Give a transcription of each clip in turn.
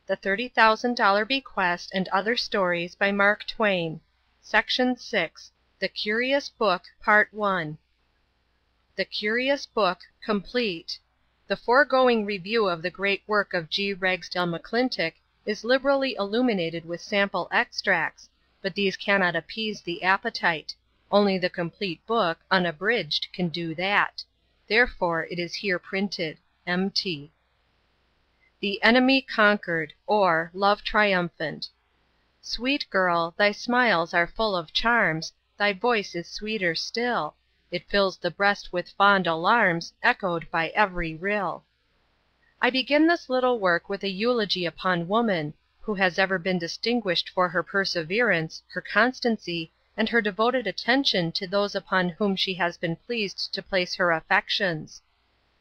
The $30,000 Bequest and Other Stories by Mark Twain. Section 6. The Curious Book, Part 1. The Curious Book, Complete. The foregoing review of the great work of G. Ragsdale McClintock is liberally illuminated with sample extracts, but these cannot appease the appetite. Only the complete book, unabridged, can do that. Therefore it is here printed. M.T. The Enemy Conquered; or, Love Triumphant. Sweet girl, thy smiles are full of charms, Thy voice is sweeter still, It fills the breast with fond alarms, Echoed by every rill. I begin this little work with a eulogy upon woman, who has ever been distinguished for her perseverance, her constancy, and her devoted attention to those upon whom she has been pleased to place her affections.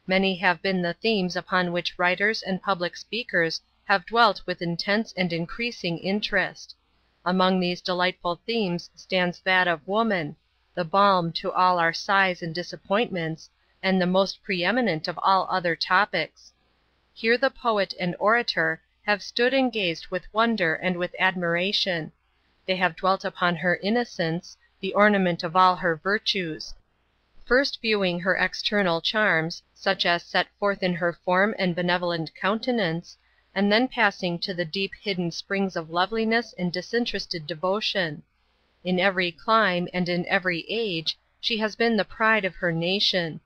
Many have been the themes upon which writers and public speakers have dwelt with intense and increasing interest. Among these delightful themes stands that of woman, the balm to all our sighs and disappointments, and the most preeminent of all other topics. Here the poet and orator have stood and gazed with wonder and with admiration. They have dwelt upon her innocence, the ornament of all her virtues. First viewing her external charms, such as set forth in her form and benevolent countenance, and then passing to the deep hidden springs of loveliness and disinterested devotion. In every clime and in every age she has been the pride of her nation.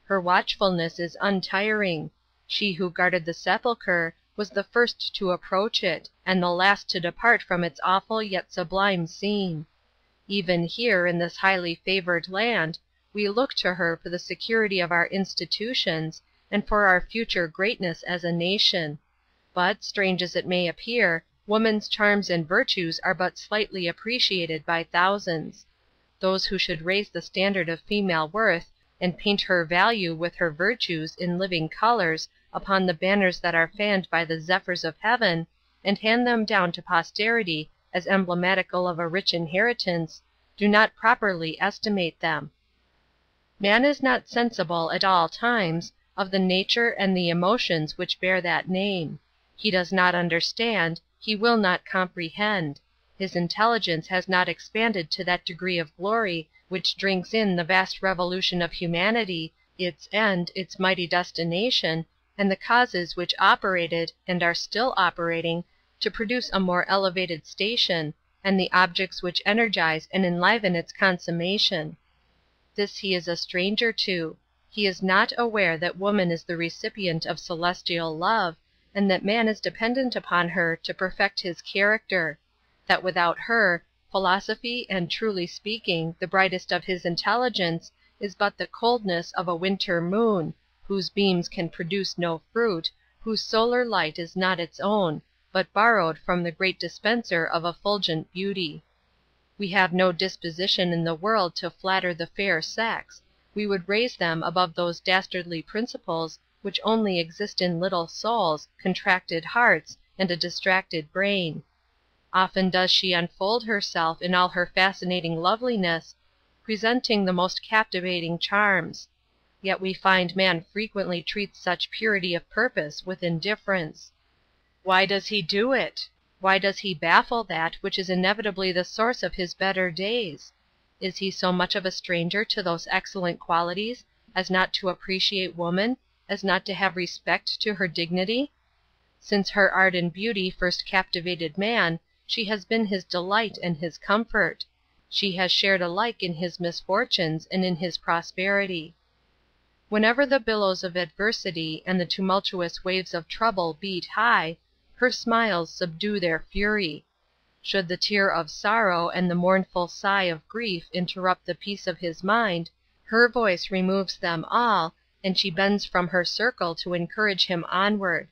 Her watchfulness is untiring. She who guarded the sepulchre was the first to approach it, and the last to depart from its awful yet sublime scene. Even here, in this highly favored land, we look to her for the security of our institutions, and for our future greatness as a nation. But, strange as it may appear, woman's charms and virtues are but slightly appreciated by thousands. Those who should raise the standard of female worth, and paint her value with her virtues in living colors upon the banners that are fanned by the zephyrs of heaven, and hand them down to posterity as emblematical of a rich inheritance, do not properly estimate them. Man is not sensible at all times of the nature and the emotions which bear that name. He does not understand, he will not comprehend. His intelligence has not expanded to that degree of glory which drinks in the vast revolution of humanity, its end, its mighty destination, and the causes which operated, and are still operating, to produce a more elevated station, and the objects which energize and enliven its consummation. This he is a stranger to. He is not aware that woman is the recipient of celestial love, and that man is dependent upon her to perfect his character; that without her, philosophy, and, truly speaking, the brightest of his intelligence, is but the coldness of a winter moon, whose beams can produce no fruit, whose solar light is not its own, but borrowed from the great dispenser of effulgent beauty. We have no disposition in the world to flatter the fair sex. We would raise them above those dastardly principles which only exist in little souls, contracted hearts, and a distracted brain. Often does she unfold herself in all her fascinating loveliness, presenting the most captivating charms. Yet we find man frequently treats such purity of purpose with indifference. Why does he do it? Why does he baffle that which is inevitably the source of his better days? Is he so much of a stranger to those excellent qualities as not to appreciate woman, as not to have respect to her dignity? Since her art and beauty first captivated man, she has been his delight and his comfort. She has shared alike in his misfortunes and in his prosperity. Whenever the billows of adversity and the tumultuous waves of trouble beat high, her smiles subdue their fury. Should the tear of sorrow and the mournful sigh of grief interrupt the peace of his mind, her voice removes them all, and she bends from her circle to encourage him onward.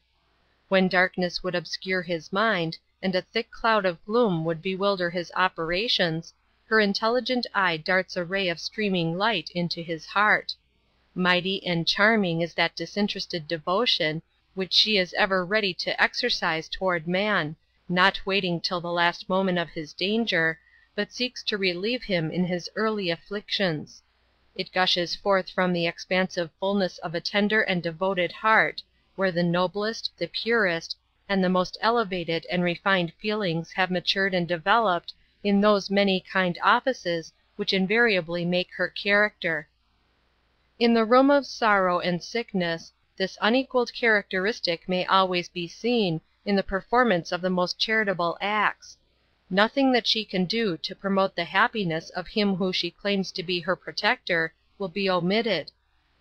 When darkness would obscure his mind, and a thick cloud of gloom would bewilder his operations, her intelligent eye darts a ray of streaming light into his heart. Mighty and charming is that disinterested devotion which she is ever ready to exercise toward man, not waiting till the last moment of his danger, but seeks to relieve him in his early afflictions. It gushes forth from the expansive fullness of a tender and devoted heart, where the noblest, the purest, and the most elevated and refined feelings have matured and developed in those many kind offices which invariably make her character. In the room of sorrow and sickness, this unequaled characteristic may always be seen in the performance of the most charitable acts. Nothing that she can do to promote the happiness of him who she claims to be her protector will be omitted.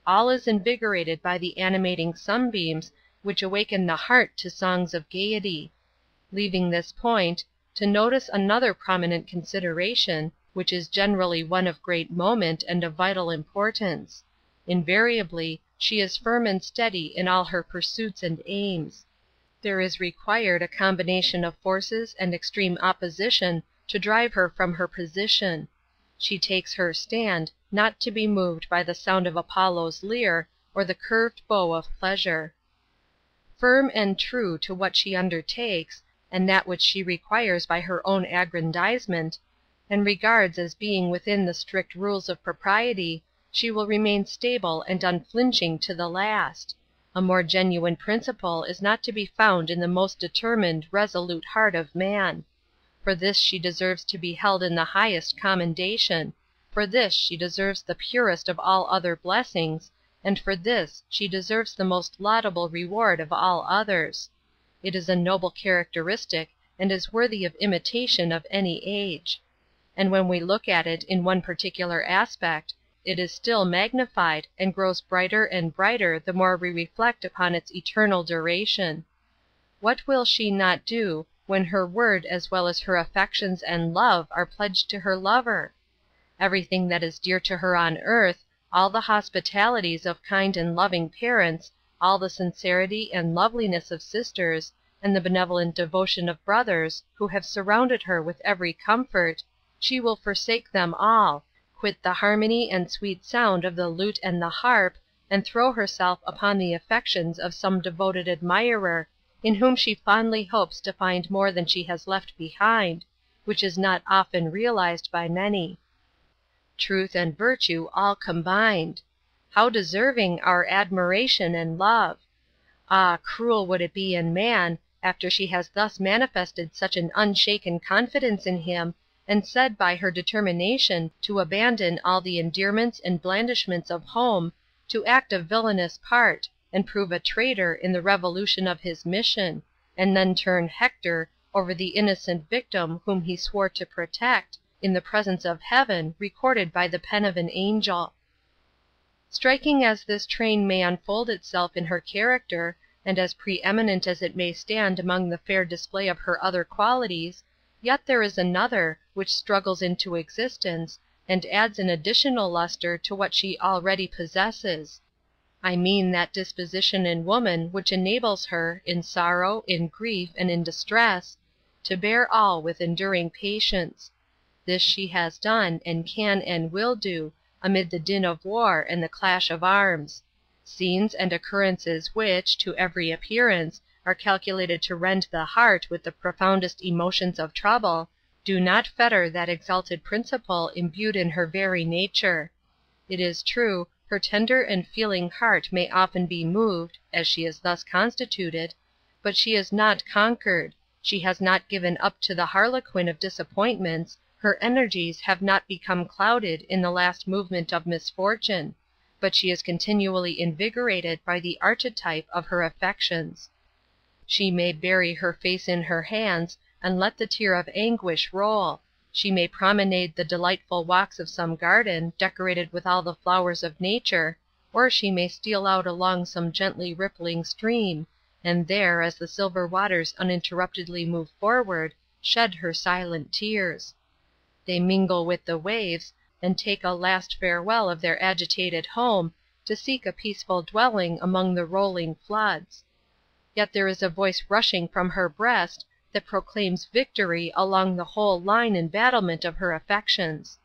All is invigorated by the animating sunbeams which awaken the heart to songs of gaiety. Leaving this point, to notice another prominent consideration, which is generally one of great moment and of vital importance. Invariably, she is firm and steady in all her pursuits and aims. There is required a combination of forces and extreme opposition to drive her from her position. She takes her stand, not to be moved by the sound of Apollo's lyre, or the curved bow of pleasure. Firm and true to what she undertakes, and that which she requires by her own aggrandizement, and regards as being within the strict rules of propriety, she will remain stable and unflinching to the last. A more genuine principle is not to be found in the most determined, resolute heart of man. For this she deserves to be held in the highest commendation, for this she deserves the purest of all other blessings, and for this she deserves the most laudable reward of all others. It is a noble characteristic, and is worthy of imitation of any age. And when we look at it in one particular aspect, it is still magnified, and grows brighter and brighter the more we reflect upon its eternal duration. What will she not do, when her word as well as her affections and love are pledged to her lover? Everything that is dear to her on earth, all the hospitalities of kind and loving parents, all the sincerity and loveliness of sisters, and the benevolent devotion of brothers, who have surrounded her with every comfort, she will forsake them all, quit the harmony and sweet sound of the lute and the harp, and throw herself upon the affections of some devoted admirer, in whom she fondly hopes to find more than she has left behind, which is not often realized by many. Truth and virtue all combined! How deserving our admiration and love! Ah, cruel would it be in man, after she has thus manifested such an unshaken confidence in him, and said by her determination to abandon all the endearments and blandishments of home, to act a villainous part, and prove a traitor in the revolution of his mission, and then turn Hector over the innocent victim whom he swore to protect, in the presence of heaven, recorded by the pen of an angel. Striking as this train may unfold itself in her character, and as preeminent as it may stand among the fair display of her other qualities, yet there is another, which struggles into existence, and adds an additional luster to what she already possesses. I mean that disposition in woman which enables her, in sorrow, in grief, and in distress, to bear all with enduring patience. This she has done, and can and will do, amid the din of war and the clash of arms. Scenes and occurrences which, to every appearance, are calculated to rend the heart with the profoundest emotions of trouble, do not fetter that exalted principle imbued in her very nature. It is true, her tender and feeling heart may often be moved, as she is thus constituted, but she is not conquered, she has not given up to the harlequin of disappointments, her energies have not become clouded in the last movement of misfortune, but she is continually invigorated by the archetype of her affections. She may bury her face in her hands, and let the tear of anguish roll. She may promenade the delightful walks of some garden, decorated with all the flowers of nature, or she may steal out along some gently rippling stream, and there, as the silver waters uninterruptedly move forward, shed her silent tears. They mingle with the waves, and take a last farewell of their agitated home, to seek a peaceful dwelling among the rolling floods. Yet there is a voice rushing from her breast, that proclaims victory along the whole line and battlement of her affections.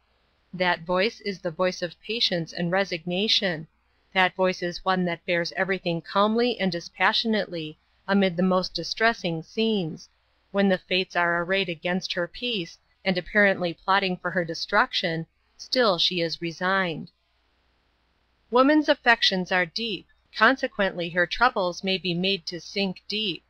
That voice is the voice of patience and resignation. That voice is one that bears everything calmly and dispassionately, amid the most distressing scenes. When the fates are arrayed against her peace, and apparently plotting for her destruction, still she is resigned. Woman's affections are deep, consequently her troubles may be made to sink deep.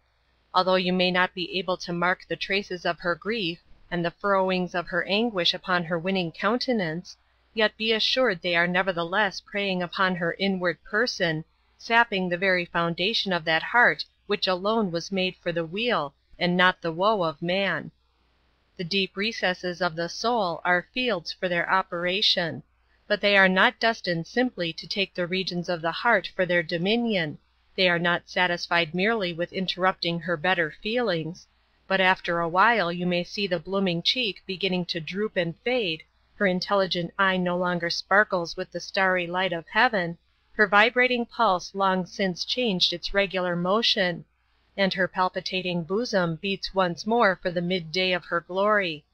Although you may not be able to mark the traces of her grief and the furrowings of her anguish upon her winning countenance, yet be assured they are nevertheless preying upon her inward person, sapping the very foundation of that heart which alone was made for the weal and not the woe of man. The deep recesses of the soul are fields for their operation; but they are not destined simply to take the regions of the heart for their dominion, they are not satisfied merely with interrupting her better feelings, but after a while you may see the blooming cheek beginning to droop and fade, her intelligent eye no longer sparkles with the starry light of heaven, her vibrating pulse long since changed its regular motion, and her palpitating bosom beats once more for the midday of her glory.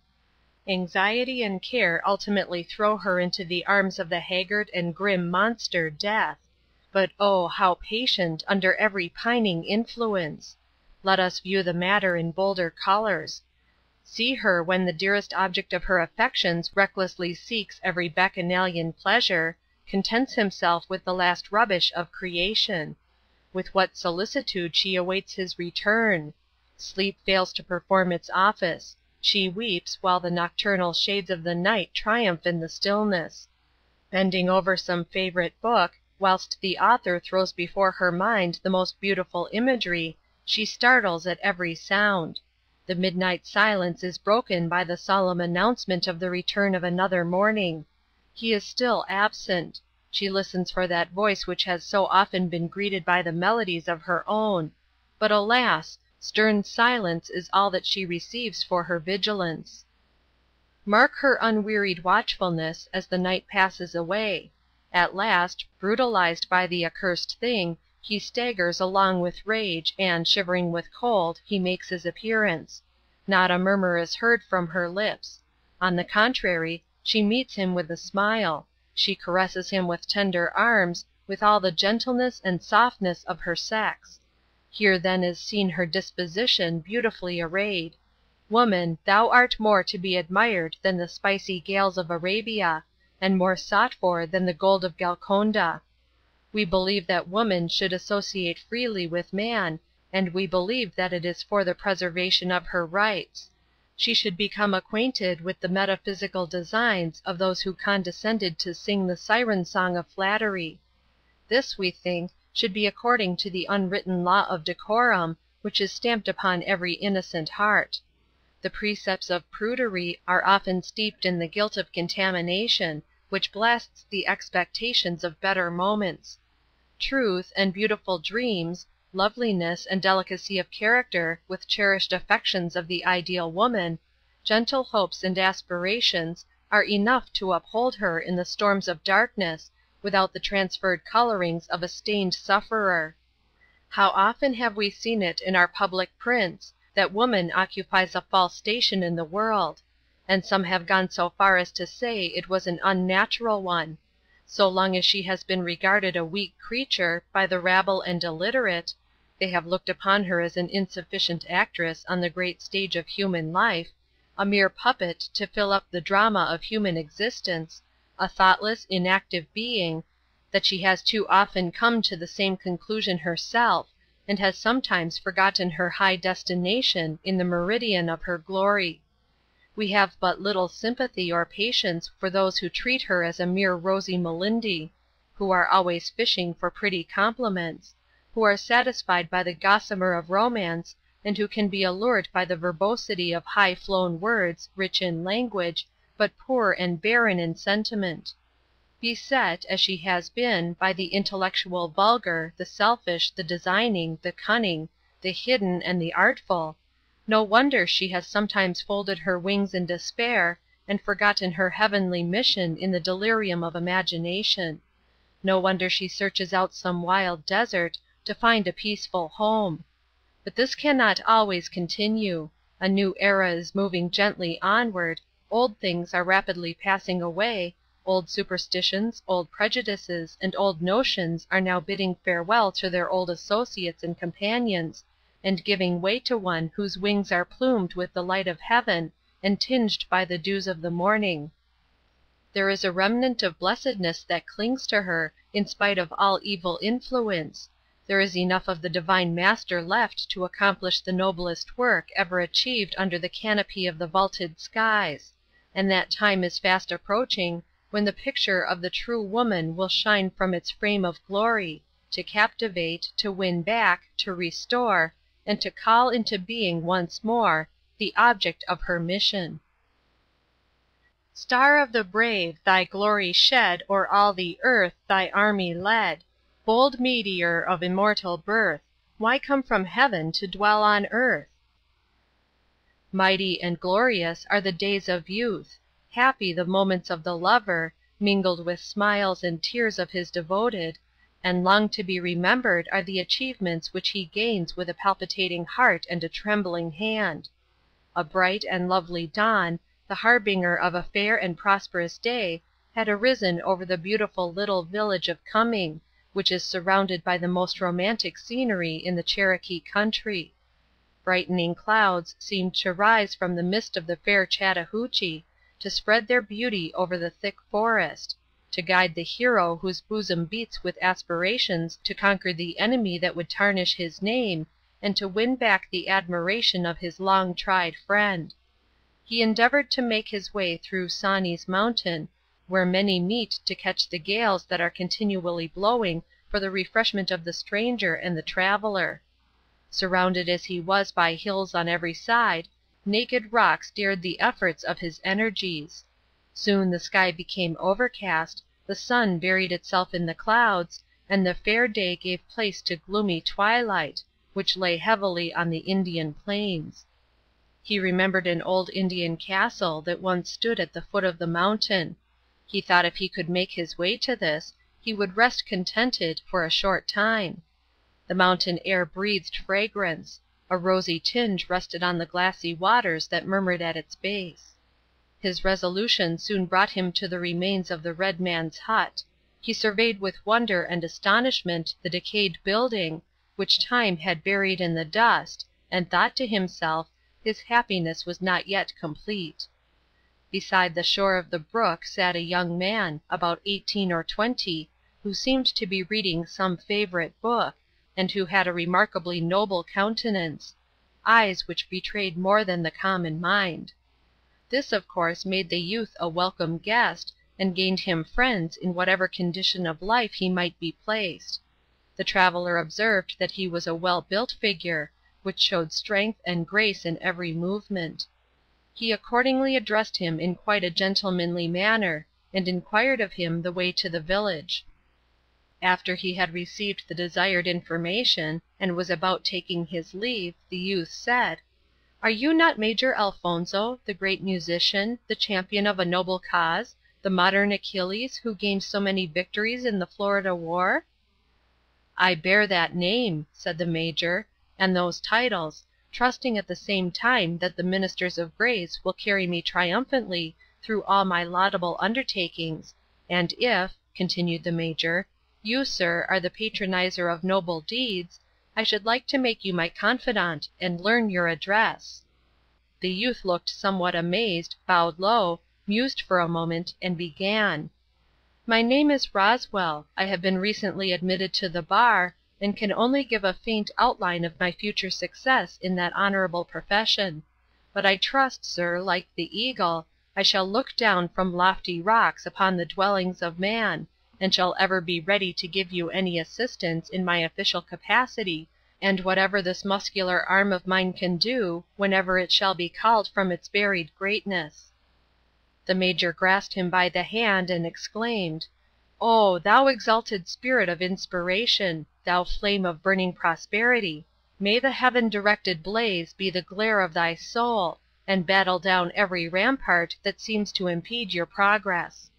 Anxiety and care ultimately throw her into the arms of the haggard and grim monster, Death. But oh, how patient under every pining influence! Let us view the matter in bolder colors. See her when the dearest object of her affections recklessly seeks every bacchanalian pleasure, contents himself with the last rubbish of creation. With what solicitude she awaits his return! Sleep fails to perform its office; she weeps while the nocturnal shades of the night triumph in the stillness. Bending over some favorite book, whilst the author throws before her mind the most beautiful imagery, she startles at every sound. The midnight silence is broken by the solemn announcement of the return of another morning. He is still absent. She listens for that voice which has so often been greeted by the melodies of her own; but alas! stern silence is all that she receives for her vigilance. Mark her unwearied watchfulness as the night passes away. At last, brutalized by the accursed thing, he staggers along with rage, and, shivering with cold, he makes his appearance. Not a murmur is heard from her lips. On the contrary, she meets him with a smile; she caresses him with tender arms, with all the gentleness and softness of her sex. Here then is seen her disposition beautifully arrayed. Woman, thou art more to be admired than the spicy gales of Arabia, and more sought for than the gold of Golconda. We believe that woman should associate freely with man, and we believe that it is for the preservation of her rights. She should become acquainted with the metaphysical designs of those who condescended to sing the siren song of flattery. This, we think, should be according to the unwritten law of decorum, which is stamped upon every innocent heart. The precepts of prudery are often steeped in the guilt of contamination, which blasts the expectations of better moments. Truth, and beautiful dreams, loveliness, and delicacy of character, with cherished affections of the ideal woman, gentle hopes and aspirations, are enough to uphold her in the storms of darkness, without the transferred colorings of a stained sufferer. How often have we seen it in our public prints, that woman occupies a false station in the world; and some have gone so far as to say it was an unnatural one. So long as she has been regarded a weak creature by the rabble and illiterate, they have looked upon her as an insufficient actress on the great stage of human life, a mere puppet to fill up the drama of human existence, a thoughtless, inactive being, that she has too often come to the same conclusion herself, and has sometimes forgotten her high destination in the meridian of her glory. We have but little sympathy or patience for those who treat her as a mere rosy Melindy, who are always fishing for pretty compliments, who are satisfied by the gossamer of romance, and who can be allured by the verbosity of high-flown words, rich in language, but poor and barren in sentiment. Beset, as she has been, by the intellectual vulgar, the selfish, the designing, the cunning, the hidden, and the artful, no wonder she has sometimes folded her wings in despair, and forgotten her heavenly mission in the delirium of imagination. No wonder she searches out some wild desert, to find a peaceful home. But this cannot always continue. A new era is moving gently onward, old things are rapidly passing away, old superstitions, old prejudices, and old notions are now bidding farewell to their old associates and companions, and giving way to one whose wings are plumed with the light of heaven and tinged by the dews of the morning. There is a remnant of blessedness that clings to her, in spite of all evil influence. There is enough of the Divine Master left to accomplish the noblest work ever achieved under the canopy of the vaulted skies, and that time is fast approaching when the picture of the true woman will shine from its frame of glory, to captivate, to win back, to restore, and to call into being once more the object of her mission. Star of the brave, thy glory shed O'er all the earth, thy army led. Bold meteor of immortal birth, why come from heaven to dwell on earth? Mighty and glorious are the days of youth, happy the moments of the lover, mingled with smiles and tears of his devoted, and long to be remembered are the achievements which he gains with a palpitating heart and a trembling hand. A bright and lovely dawn, the harbinger of a fair and prosperous day, had arisen over the beautiful little village of Cumming, which is surrounded by the most romantic scenery in the Cherokee country. Brightening clouds seemed to rise from the mist of the fair Chattahoochee, to spread their beauty over the thick forest, to guide the hero whose bosom beats with aspirations to conquer the enemy that would tarnish his name, and to win back the admiration of his long-tried friend. He endeavored to make his way through Sawney's Mountain, where many meet to catch the gales that are continually blowing for the refreshment of the stranger and the traveler. Surrounded as he was by hills on every side, naked rocks dared the efforts of his energies. Soon the sky became overcast, the sun buried itself in the clouds, and the fair day gave place to gloomy twilight, which lay heavily on the Indian plains. He remembered an old Indian castle that once stood at the foot of the mountain. He thought if he could make his way to this, he would rest contented for a short time. The mountain air breathed fragrance. A rosy tinge rested on the glassy waters that murmured at its base. His resolution soon brought him to the remains of the red man's hut. He surveyed with wonder and astonishment the decayed building, which time had buried in the dust, and thought to himself, his happiness was not yet complete. Beside the shore of the brook sat a young man, about 18 or 20, who seemed to be reading some favorite book, and who had a remarkably noble countenance, eyes which betrayed more than the common mind. This of course made the youth a welcome guest, and gained him friends in whatever condition of life he might be placed. The traveler observed that he was a well-built figure, which showed strength and grace in every movement. He accordingly addressed him in quite a gentlemanly manner, and inquired of him the way to the village. After he had received the desired information, and was about taking his leave, the youth said, "Are you not Major Alfonso, the great musician, the champion of a noble cause, the modern Achilles who gained so many victories in the Florida War?" "I bear that name," said the Major, "and those titles, trusting at the same time that the ministers of grace will carry me triumphantly through all my laudable undertakings, and if," continued the Major, "you, sir, are the patronizer of noble deeds, I should like to make you my confidant, and learn your address." The youth looked somewhat amazed, bowed low, mused for a moment, and began: "My name is Roswell. I have been recently admitted to the bar, and can only give a faint outline of my future success in that honorable profession. But I trust, sir, like the eagle, I shall look down from lofty rocks upon the dwellings of man, and shall ever be ready to give you any assistance in my official capacity, and whatever this muscular arm of mine can do, whenever it shall be called from its buried greatness." The Major grasped him by the hand, and exclaimed, "Oh, thou exalted spirit of inspiration, thou flame of burning prosperity, may the heaven-directed blaze be the glare of thy soul, and battle down every rampart that seems to impede your progress."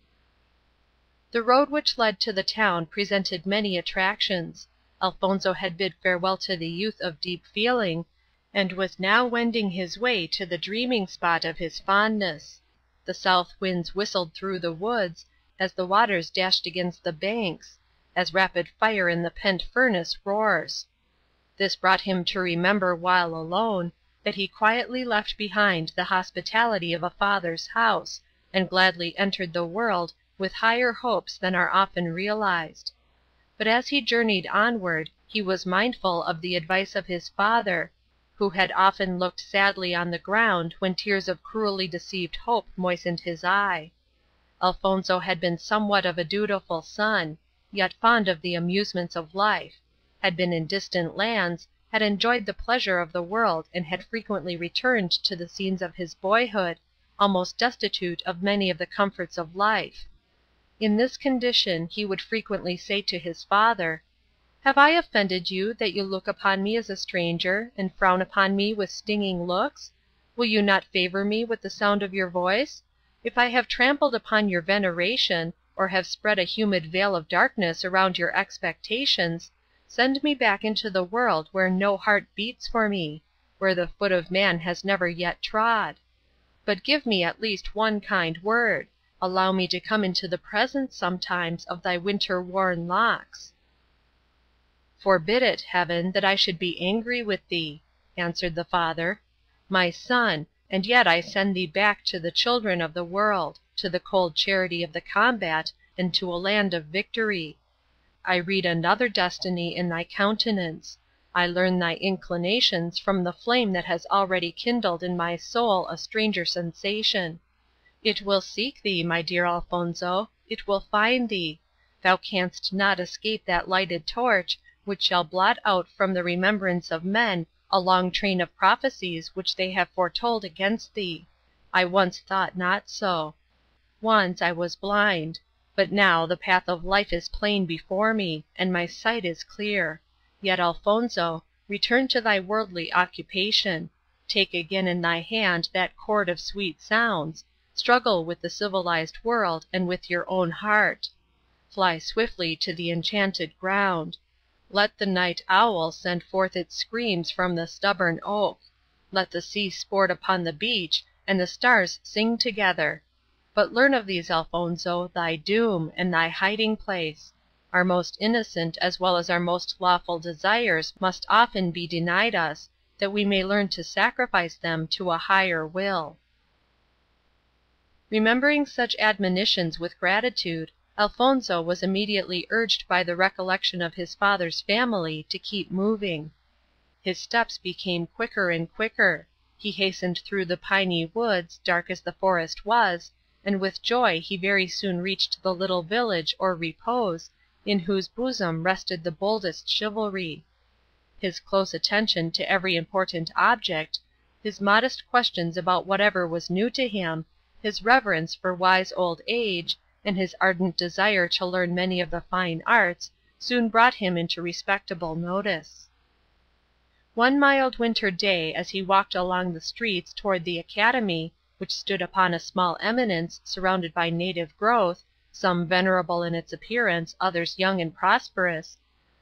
The road which led to the town presented many attractions. Alfonso had bid farewell to the youth of deep feeling, and was now wending his way to the dreaming spot of his fondness. The south winds whistled through the woods, as the waters dashed against the banks, as rapid fire in the pent furnace roars. This brought him to remember while alone, that he quietly left behind the hospitality of a father's house, and gladly entered the world with higher hopes than are often realized. But as he journeyed onward, He was mindful of the advice of his father, who had often looked sadly on the ground when tears of cruelly deceived hope moistened his eye. Elfonzo had been somewhat of a dutiful son, yet fond of the amusements of life; had been in distant lands, had enjoyed the pleasure of the world, and had frequently returned to the scenes of his boyhood, almost destitute of many of the comforts of life. In this condition he would frequently say to his father, "Have I offended you that you look upon me as a stranger, and frown upon me with stinging looks? Will you not favor me with the sound of your voice? If I have trampled upon your veneration, or have spread a humid veil of darkness around your expectations, send me back into the world where no heart beats for me, where the foot of man has never yet trod. But give me at least one kind word; allow me to come into the presence sometimes of thy winter-worn locks." "Forbid it, Heaven, that I should be angry with thee," answered the father. "My son, and yet I send thee back to the children of the world, to the cold charity of the combat, and to a land of victory. I read another destiny in thy countenance. I learn thy inclinations from the flame that has already kindled in my soul a stranger sensation. It will seek thee, my dear Elfonzo, it will find thee. Thou canst not escape that lighted torch, which shall blot out from the remembrance of men a long train of prophecies which they have foretold against thee. I once thought not so. Once I was blind, but now the path of life is plain before me, and my sight is clear. Yet, Elfonzo, return to thy worldly occupation. Take again in thy hand that chord of sweet sounds, struggle with the civilized world and with your own heart. Fly swiftly to the enchanted ground. Let the night owl send forth its screams from the stubborn oak. Let the sea sport upon the beach, and the stars sing together. But learn of these, Elfonzo, thy doom, and thy hiding place. Our most innocent as well as our most lawful desires must often be denied us, that we may learn to sacrifice them to a higher will." Remembering such admonitions with gratitude, Elfonzo was immediately urged by the recollection of his father's family to keep moving. His steps became quicker and quicker. He hastened through the piney woods, dark as the forest was, and with joy he very soon reached the little village or repose, in whose bosom rested the boldest chivalry. His close attention to every important object, his modest questions about whatever was new to him, his reverence for wise old age, and his ardent desire to learn many of the fine arts, soon brought him into respectable notice. One mild winter day, as he walked along the streets toward the academy, which stood upon a small eminence surrounded by native growth, some venerable in its appearance, others young and prosperous,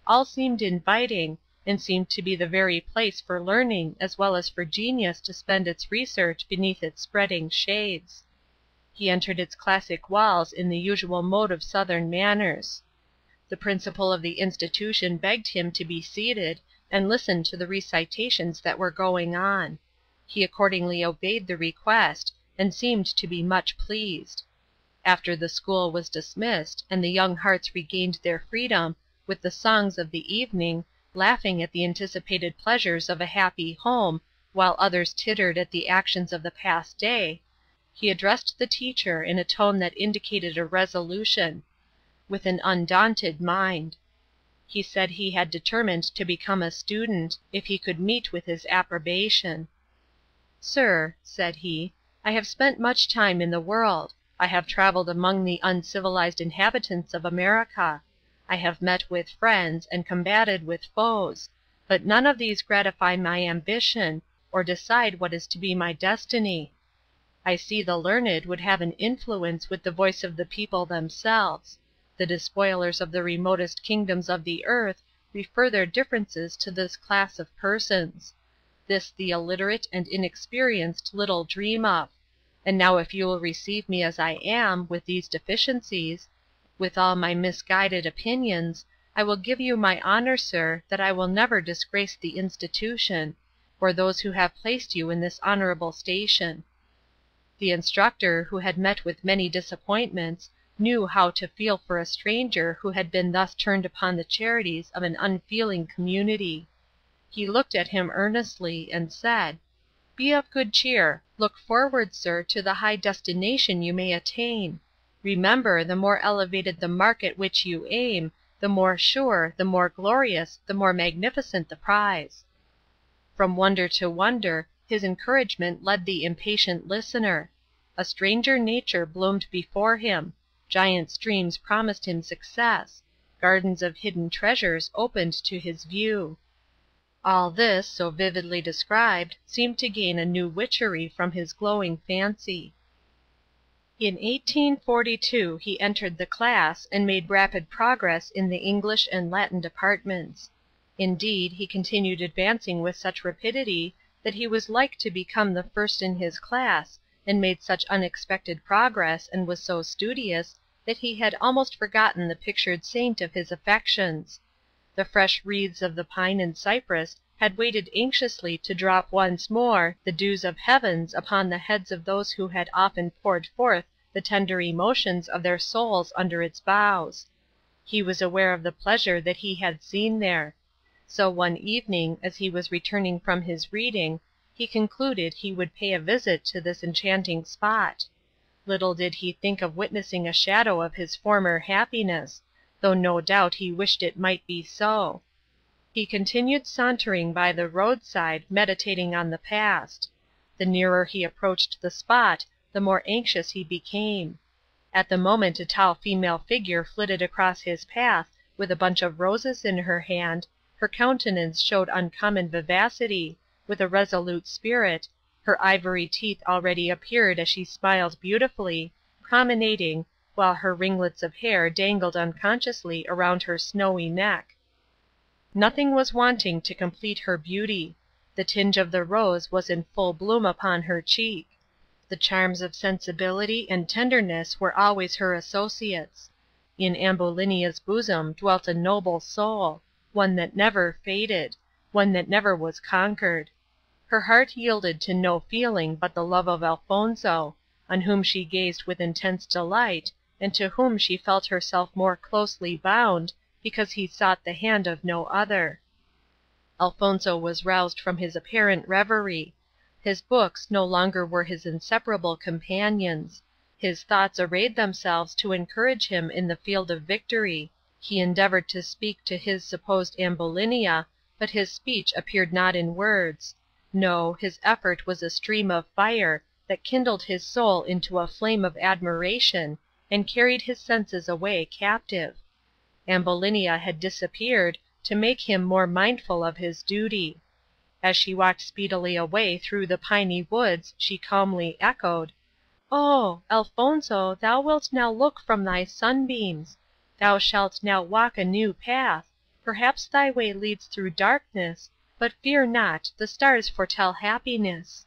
all seemed inviting, and seemed to be the very place for learning as well as for genius to spend its research beneath its spreading shades. He entered its classic walls in the usual mode of southern manners. The principal of the institution begged him to be seated, and listen to the recitations that were going on. He accordingly obeyed the request, and seemed to be much pleased. After the school was dismissed, and the young hearts regained their freedom, with the songs of the evening, laughing at the anticipated pleasures of a happy home, while others tittered at the actions of the past day, he addressed the teacher in a tone that indicated a resolution, with an undaunted mind. He said he had determined to become a student, if he could meet with his approbation. "Sir," said he, "I have spent much time in the world. I have traveled among the uncivilized inhabitants of America. I have met with friends, and combated with foes, but none of these gratify my ambition, or decide what is to be my destiny. I see the learned would have an influence with the voice of the people themselves. The despoilers of the remotest kingdoms of the earth refer their differences to this class of persons. This the illiterate and inexperienced little dream of. And now if you will receive me as I am, with these deficiencies, with all my misguided opinions, I will give you my honor, sir, that I will never disgrace the institution, or those who have placed you in this honorable station." The instructor, who had met with many disappointments, knew how to feel for a stranger who had been thus turned upon the charities of an unfeeling community. He looked at him earnestly, and said, "Be of good cheer. Look forward, sir, to the high destination you may attain. Remember, the more elevated the mark at which you aim, the more sure, the more glorious, the more magnificent the prize." From wonder to wonder, his encouragement led the impatient listener. A stranger nature bloomed before him. Giant streams promised him success. Gardens of hidden treasures opened to his view. All this, so vividly described, seemed to gain a new witchery from his glowing fancy. In 1842 he entered the class and made rapid progress in the English and Latin departments. Indeed, he continued advancing with such rapidity that he was like to become the first in his class, and made such unexpected progress and was so studious that he had almost forgotten the pictured saint of his affections. The fresh wreaths of the pine and cypress had waited anxiously to drop once more the dews of heavens upon the heads of those who had often poured forth the tender emotions of their souls under its boughs. He was aware of the pleasure that he had seen there. So one evening, as he was returning from his reading, he concluded he would pay a visit to this enchanting spot. Little did he think of witnessing a shadow of his former happiness, though no doubt he wished it might be so. He continued sauntering by the roadside, meditating on the past. The nearer he approached the spot, the more anxious he became. At the moment a tall female figure flitted across his path with a bunch of roses in her hand. Her countenance showed uncommon vivacity, with a resolute spirit, her ivory teeth already appeared as she smiled beautifully, promenading, while her ringlets of hair dangled unconsciously around her snowy neck. Nothing was wanting to complete her beauty. The tinge of the rose was in full bloom upon her cheek. The charms of sensibility and tenderness were always her associates. In Ambulinia's bosom dwelt a noble soul, one that never faded, one that never was conquered. Her heart yielded to no feeling but the love of Alfonso, on whom she gazed with intense delight, and to whom she felt herself more closely bound, because he sought the hand of no other. Alfonso was roused from his apparent reverie. His books no longer were his inseparable companions. His thoughts arrayed themselves to encourage him in the field of victory. He endeavored to speak to his supposed Ambulinia, but his speech appeared not in words. No, his effort was a stream of fire, that kindled his soul into a flame of admiration, and carried his senses away captive. Ambulinia had disappeared, to make him more mindful of his duty. As she walked speedily away through the piny woods, she calmly echoed, "Oh, Alfonso, thou wilt now look from thy sunbeams. Thou shalt now walk a new path. Perhaps thy way leads through darkness, but fear not, the stars foretell happiness."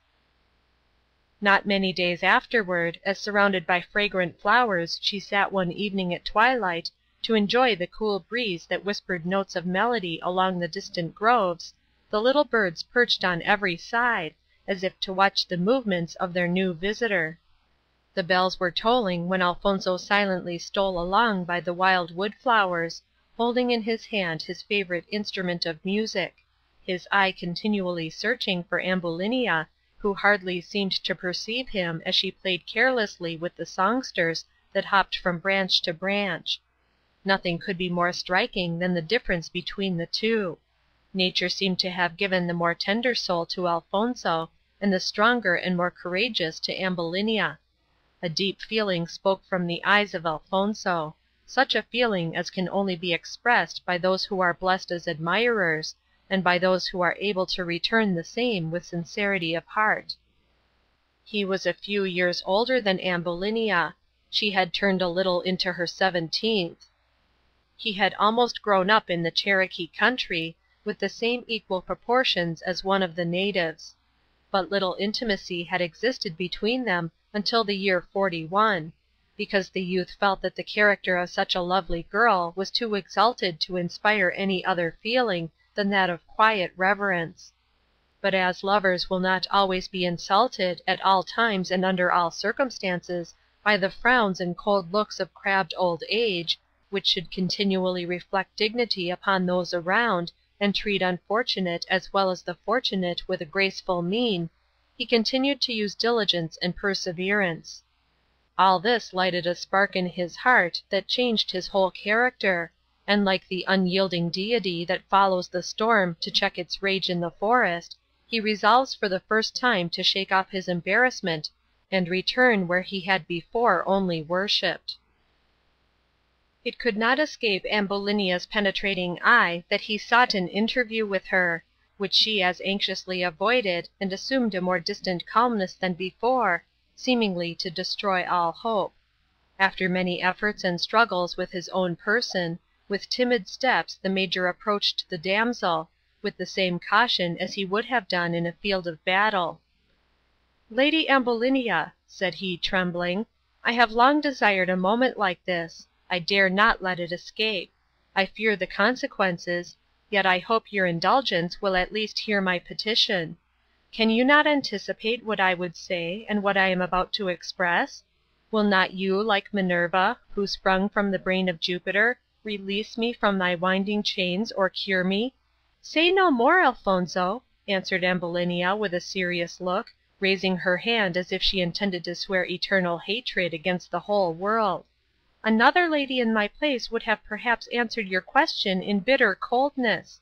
Not many days afterward, as surrounded by fragrant flowers she sat one evening at twilight, to enjoy the cool breeze that whispered notes of melody along the distant groves, the little birds perched on every side, as if to watch the movements of their new visitor. The bells were tolling when Alfonso silently stole along by the wild wood flowers, holding in his hand his favorite instrument of music, his eye continually searching for Ambulinia, who hardly seemed to perceive him as she played carelessly with the songsters that hopped from branch to branch. Nothing could be more striking than the difference between the two. Nature seemed to have given the more tender soul to Alfonso, and the stronger and more courageous to Ambulinia. A deep feeling spoke from the eyes of Alfonso, such a feeling as can only be expressed by those who are blessed as admirers, and by those who are able to return the same with sincerity of heart. He was a few years older than Ambulinia. She had turned a little into her 17th. He had almost grown up in the Cherokee country, with the same equal proportions as one of the natives. But little intimacy had existed between them until the year '41, because the youth felt that the character of such a lovely girl was too exalted to inspire any other feeling than that of quiet reverence. But as lovers will not always be insulted at all times and under all circumstances by the frowns and cold looks of crabbed old age, which should continually reflect dignity upon those around, and treat unfortunate as well as the fortunate with a graceful mien, he continued to use diligence and perseverance. All this lighted a spark in his heart that changed his whole character, and like the unyielding deity that follows the storm to check its rage in the forest, he resolves for the first time to shake off his embarrassment and return where he had before only worshipped. It could not escape Ambulinia's penetrating eye that he sought an interview with her, which she as anxiously avoided, and assumed a more distant calmness than before, seemingly to destroy all hope. After many efforts and struggles with his own person, with timid steps the Major approached the damsel, with the same caution as he would have done in a field of battle. "Lady Ambulinia," said he, trembling, "I have long desired a moment like this. I dare not let it escape. I fear the consequences, yet I hope your indulgence will at least hear my petition. Can you not anticipate what I would say, and what I am about to express? Will not you, like Minerva, who sprung from the brain of Jupiter, release me from thy winding chains, or cure me?" "Say no more, Elfonzo," answered Ambulinia with a serious look, raising her hand as if she intended to swear eternal hatred against the whole world. "Another lady in my place would have perhaps answered your question in bitter coldness.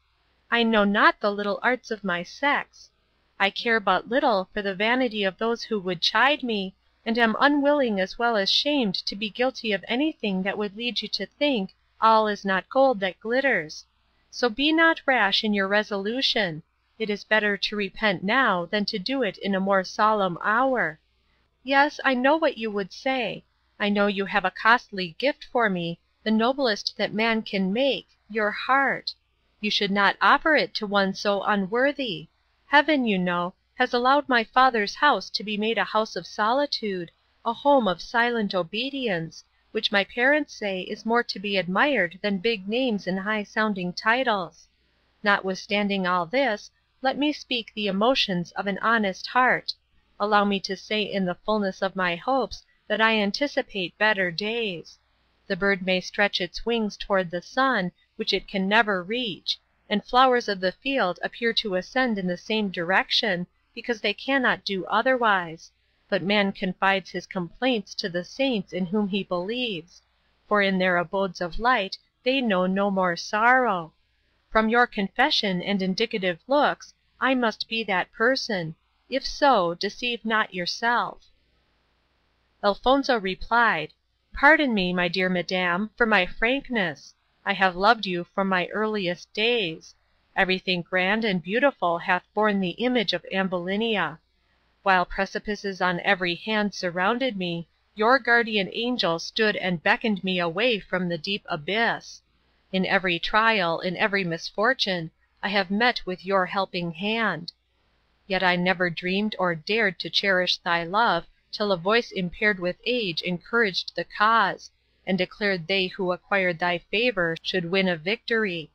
I know not the little arts of my sex. I care but little for the vanity of those who would chide me, and am unwilling as well as shamed to be guilty of anything that would lead you to think all is not gold that glitters. So be not rash in your resolution. It is better to repent now than to do it in a more solemn hour. Yes, I know what you would say. I know you have a costly gift for me, the noblest that man can make, your heart. You should not offer it to one so unworthy. Heaven, you know, has allowed my father's house to be made a house of solitude, a home of silent obedience, which my parents say is more to be admired than big names and high-sounding titles. Notwithstanding all this, let me speak the emotions of an honest heart. Allow me to say in the fullness of my hopes that I anticipate better days. The bird may stretch its wings toward the sun, which it can never reach, and flowers of the field appear to ascend in the same direction, because they cannot do otherwise, but man confides his complaints to the saints in whom he believes, for in their abodes of light they know no more sorrow. From your confession and indicative looks, I must be that person. If so, deceive not yourself." Elfonzo replied, "Pardon me, my dear madam, for my frankness. I have loved you from my earliest days. Everything grand and beautiful hath borne the image of Ambulinia. While precipices on every hand surrounded me, your guardian angel stood and beckoned me away from the deep abyss. In every trial, in every misfortune, I have met with your helping hand. Yet I never dreamed or dared to cherish thy love, till a voice impaired with age encouraged the cause, and declared they who acquired thy favor should win a victory.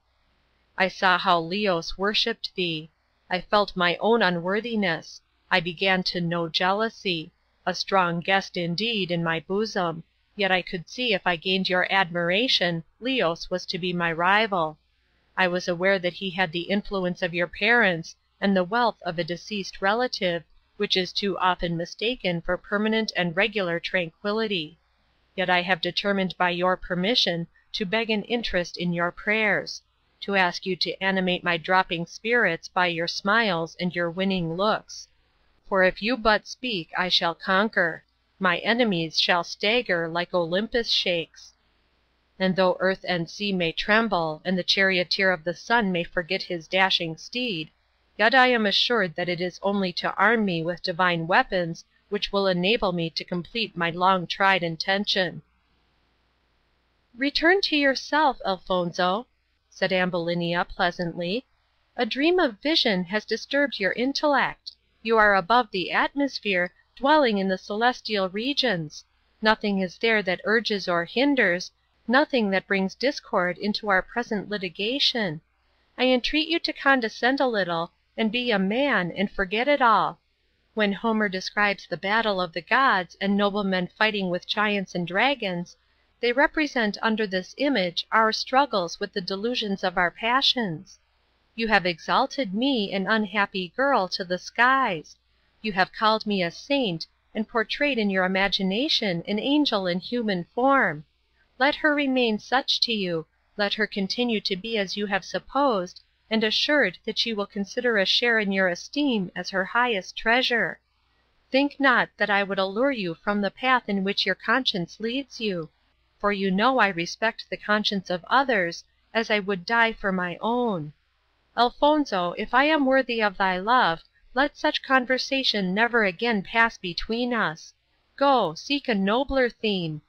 I saw how Leos worshipped thee. I felt my own unworthiness. I began to know jealousy. A strong guest, indeed, in my bosom, yet I could see if I gained your admiration, Leos was to be my rival. I was aware that he had the influence of your parents, and the wealth of a deceased relative, which is too often mistaken for permanent and regular tranquillity. Yet I have determined by your permission to beg an interest in your prayers, to ask you to animate my dropping spirits by your smiles and your winning looks. For if you but speak I shall conquer. My enemies shall stagger like Olympus shakes. And though earth and sea may tremble, and the charioteer of the sun may forget his dashing steed, yet I am assured that it is only to arm me with divine weapons which will enable me to complete my long-tried intention." "Return to yourself, Elfonzo," said Ambulinia, pleasantly. "A dream of vision has disturbed your intellect. You are above the atmosphere, dwelling in the celestial regions. Nothing is there that urges or hinders, nothing that brings discord into our present litigation. I entreat you to condescend a little, and be a man, and forget it all. When Homer describes the battle of the gods and noblemen fighting with giants and dragons, they represent under this image our struggles with the delusions of our passions. You have exalted me, an unhappy girl, to the skies. You have called me a saint, and portrayed in your imagination an angel in human form. Let her remain such to you, let her continue to be as you have supposed, and assured that she will consider a share in your esteem as her highest treasure. Think not that I would allure you from the path in which your conscience leads you, for you know I respect the conscience of others, as I would die for my own. Elfonzo, if I am worthy of thy love, let such conversation never again pass between us. Go, seek a nobler theme.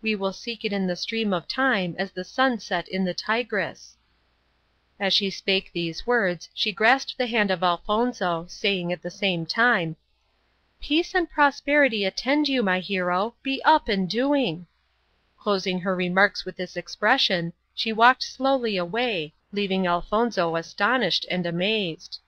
We will seek it in the stream of time as the sunset in the Tigris." As she spake these words, she grasped the hand of Elfonzo, saying at the same time, "Peace and prosperity attend you, my hero. Be up and doing." Closing her remarks with this expression, she walked slowly away, leaving Elfonzo astonished and amazed.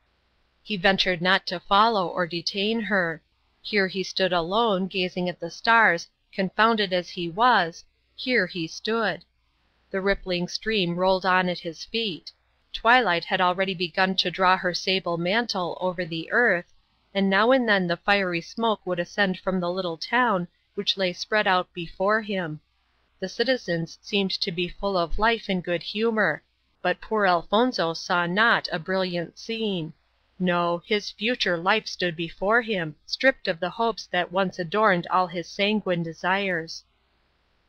He ventured not to follow or detain her. Here he stood alone, gazing at the stars, confounded as he was, here he stood. The rippling stream rolled on at his feet. Twilight had already begun to draw her sable mantle over the earth, and now and then the fiery smoke would ascend from the little town which lay spread out before him. The citizens seemed to be full of life and good humour, but poor Elfonzo saw not a brilliant scene. No, his future life stood before him, stripped of the hopes that once adorned all his sanguine desires.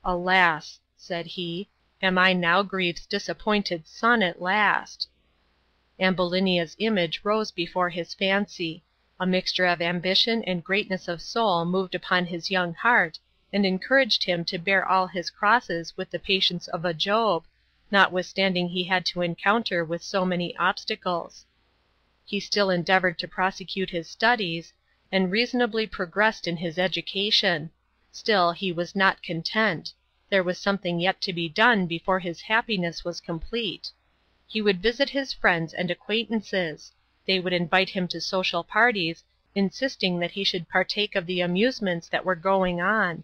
"Alas," said he, "am I now grief's disappointed son at last?" Ambulinia's image rose before his fancy. A mixture of ambition and greatness of soul moved upon his young heart, and encouraged him to bear all his crosses with the patience of a Job, notwithstanding he had to encounter with so many obstacles. He still endeavoured to prosecute his studies, and reasonably progressed in his education. Still he was not content. There was something yet to be done before his happiness was complete. He would visit his friends and acquaintances. They would invite him to social parties, insisting that he should partake of the amusements that were going on.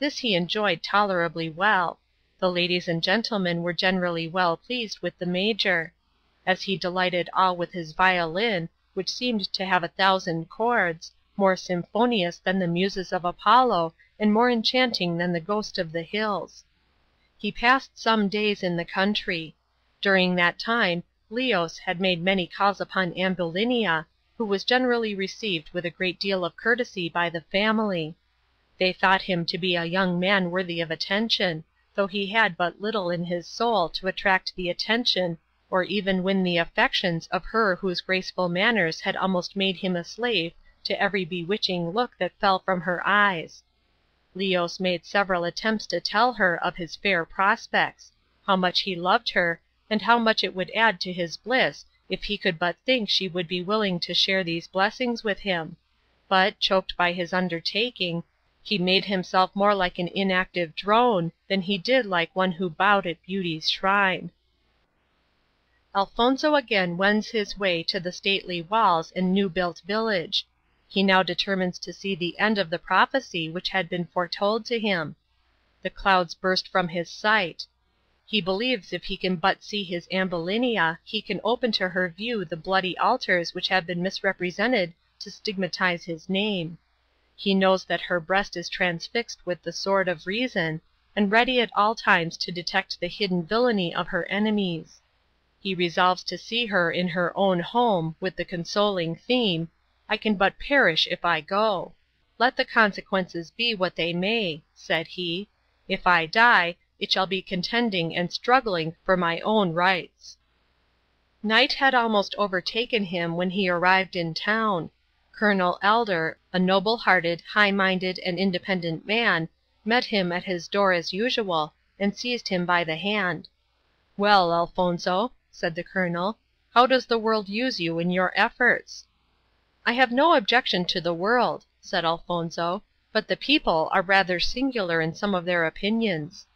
This he enjoyed tolerably well. The ladies and gentlemen were generally well pleased with the Major. As he delighted all with his violin, which seemed to have 1,000 chords, more symphonious than the muses of Apollo, and more enchanting than the ghost of the hills. He passed some days in the country. During that time Leos had made many calls upon Ambulinia, who was generally received with a great deal of courtesy by the family. They thought him to be a young man worthy of attention, though he had but little in his soul to attract the attention or even win the affections of her whose graceful manners had almost made him a slave to every bewitching look that fell from her eyes. Leos made several attempts to tell her of his fair prospects, how much he loved her, and how much it would add to his bliss if he could but think she would be willing to share these blessings with him; but, choked by his undertaking, he made himself more like an inactive drone than he did like one who bowed at beauty's shrine. Elfonzo again wends his way to the stately walls and new-built village. He now determines to see the end of the prophecy which had been foretold to him. The clouds burst from his sight. He believes if he can but see his Ambulinia, he can open to her view the bloody altars which have been misrepresented to stigmatize his name. He knows that her breast is transfixed with the sword of reason, and ready at all times to detect the hidden villainy of her enemies. He resolves to see her in her own home, with the consoling theme, "I can but perish if I go. Let the consequences be what they may," said he. "If I die, it shall be contending and struggling for my own rights." Night had almost overtaken him when he arrived in town. Colonel Elder, a noble-hearted, high-minded, and independent man, met him at his door as usual, and seized him by the hand. "Well, Elfonzo," said the colonel, "how does the world use you in your efforts?" "I have no objection to the world," said Elfonzo, "but the people are rather singular in some of their opinions."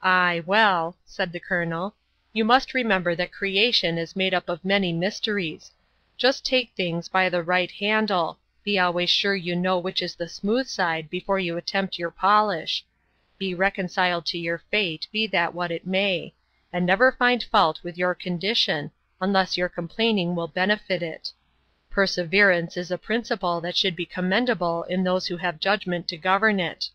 "Ay, well," said the colonel, "you must remember that creation is made up of many mysteries. Just take things by the right handle. Be always sure you know which is the smooth side before you attempt your polish. Be reconciled to your fate, be that what it may, and never find fault with your condition, unless your complaining will benefit it. Perseverance is a principle that should be commendable in those who have judgment to govern it.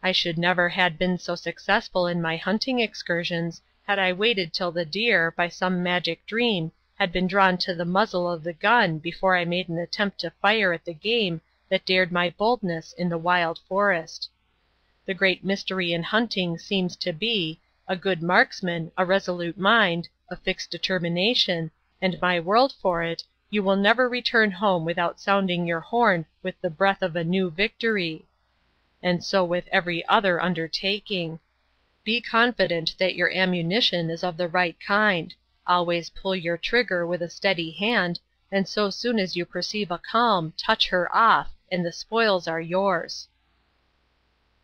I should never had been so successful in my hunting excursions had I waited till the deer, by some magic dream, had been drawn to the muzzle of the gun before I made an attempt to fire at the game that dared my boldness in the wild forest. The great mystery in hunting seems to be, a good marksman, a resolute mind, a fixed determination, and my word for it, you will never return home without sounding your horn with the breath of a new victory. And so with every other undertaking. Be confident that your ammunition is of the right kind. Always pull your trigger with a steady hand, and so soon as you perceive a calm, touch her off, and the spoils are yours.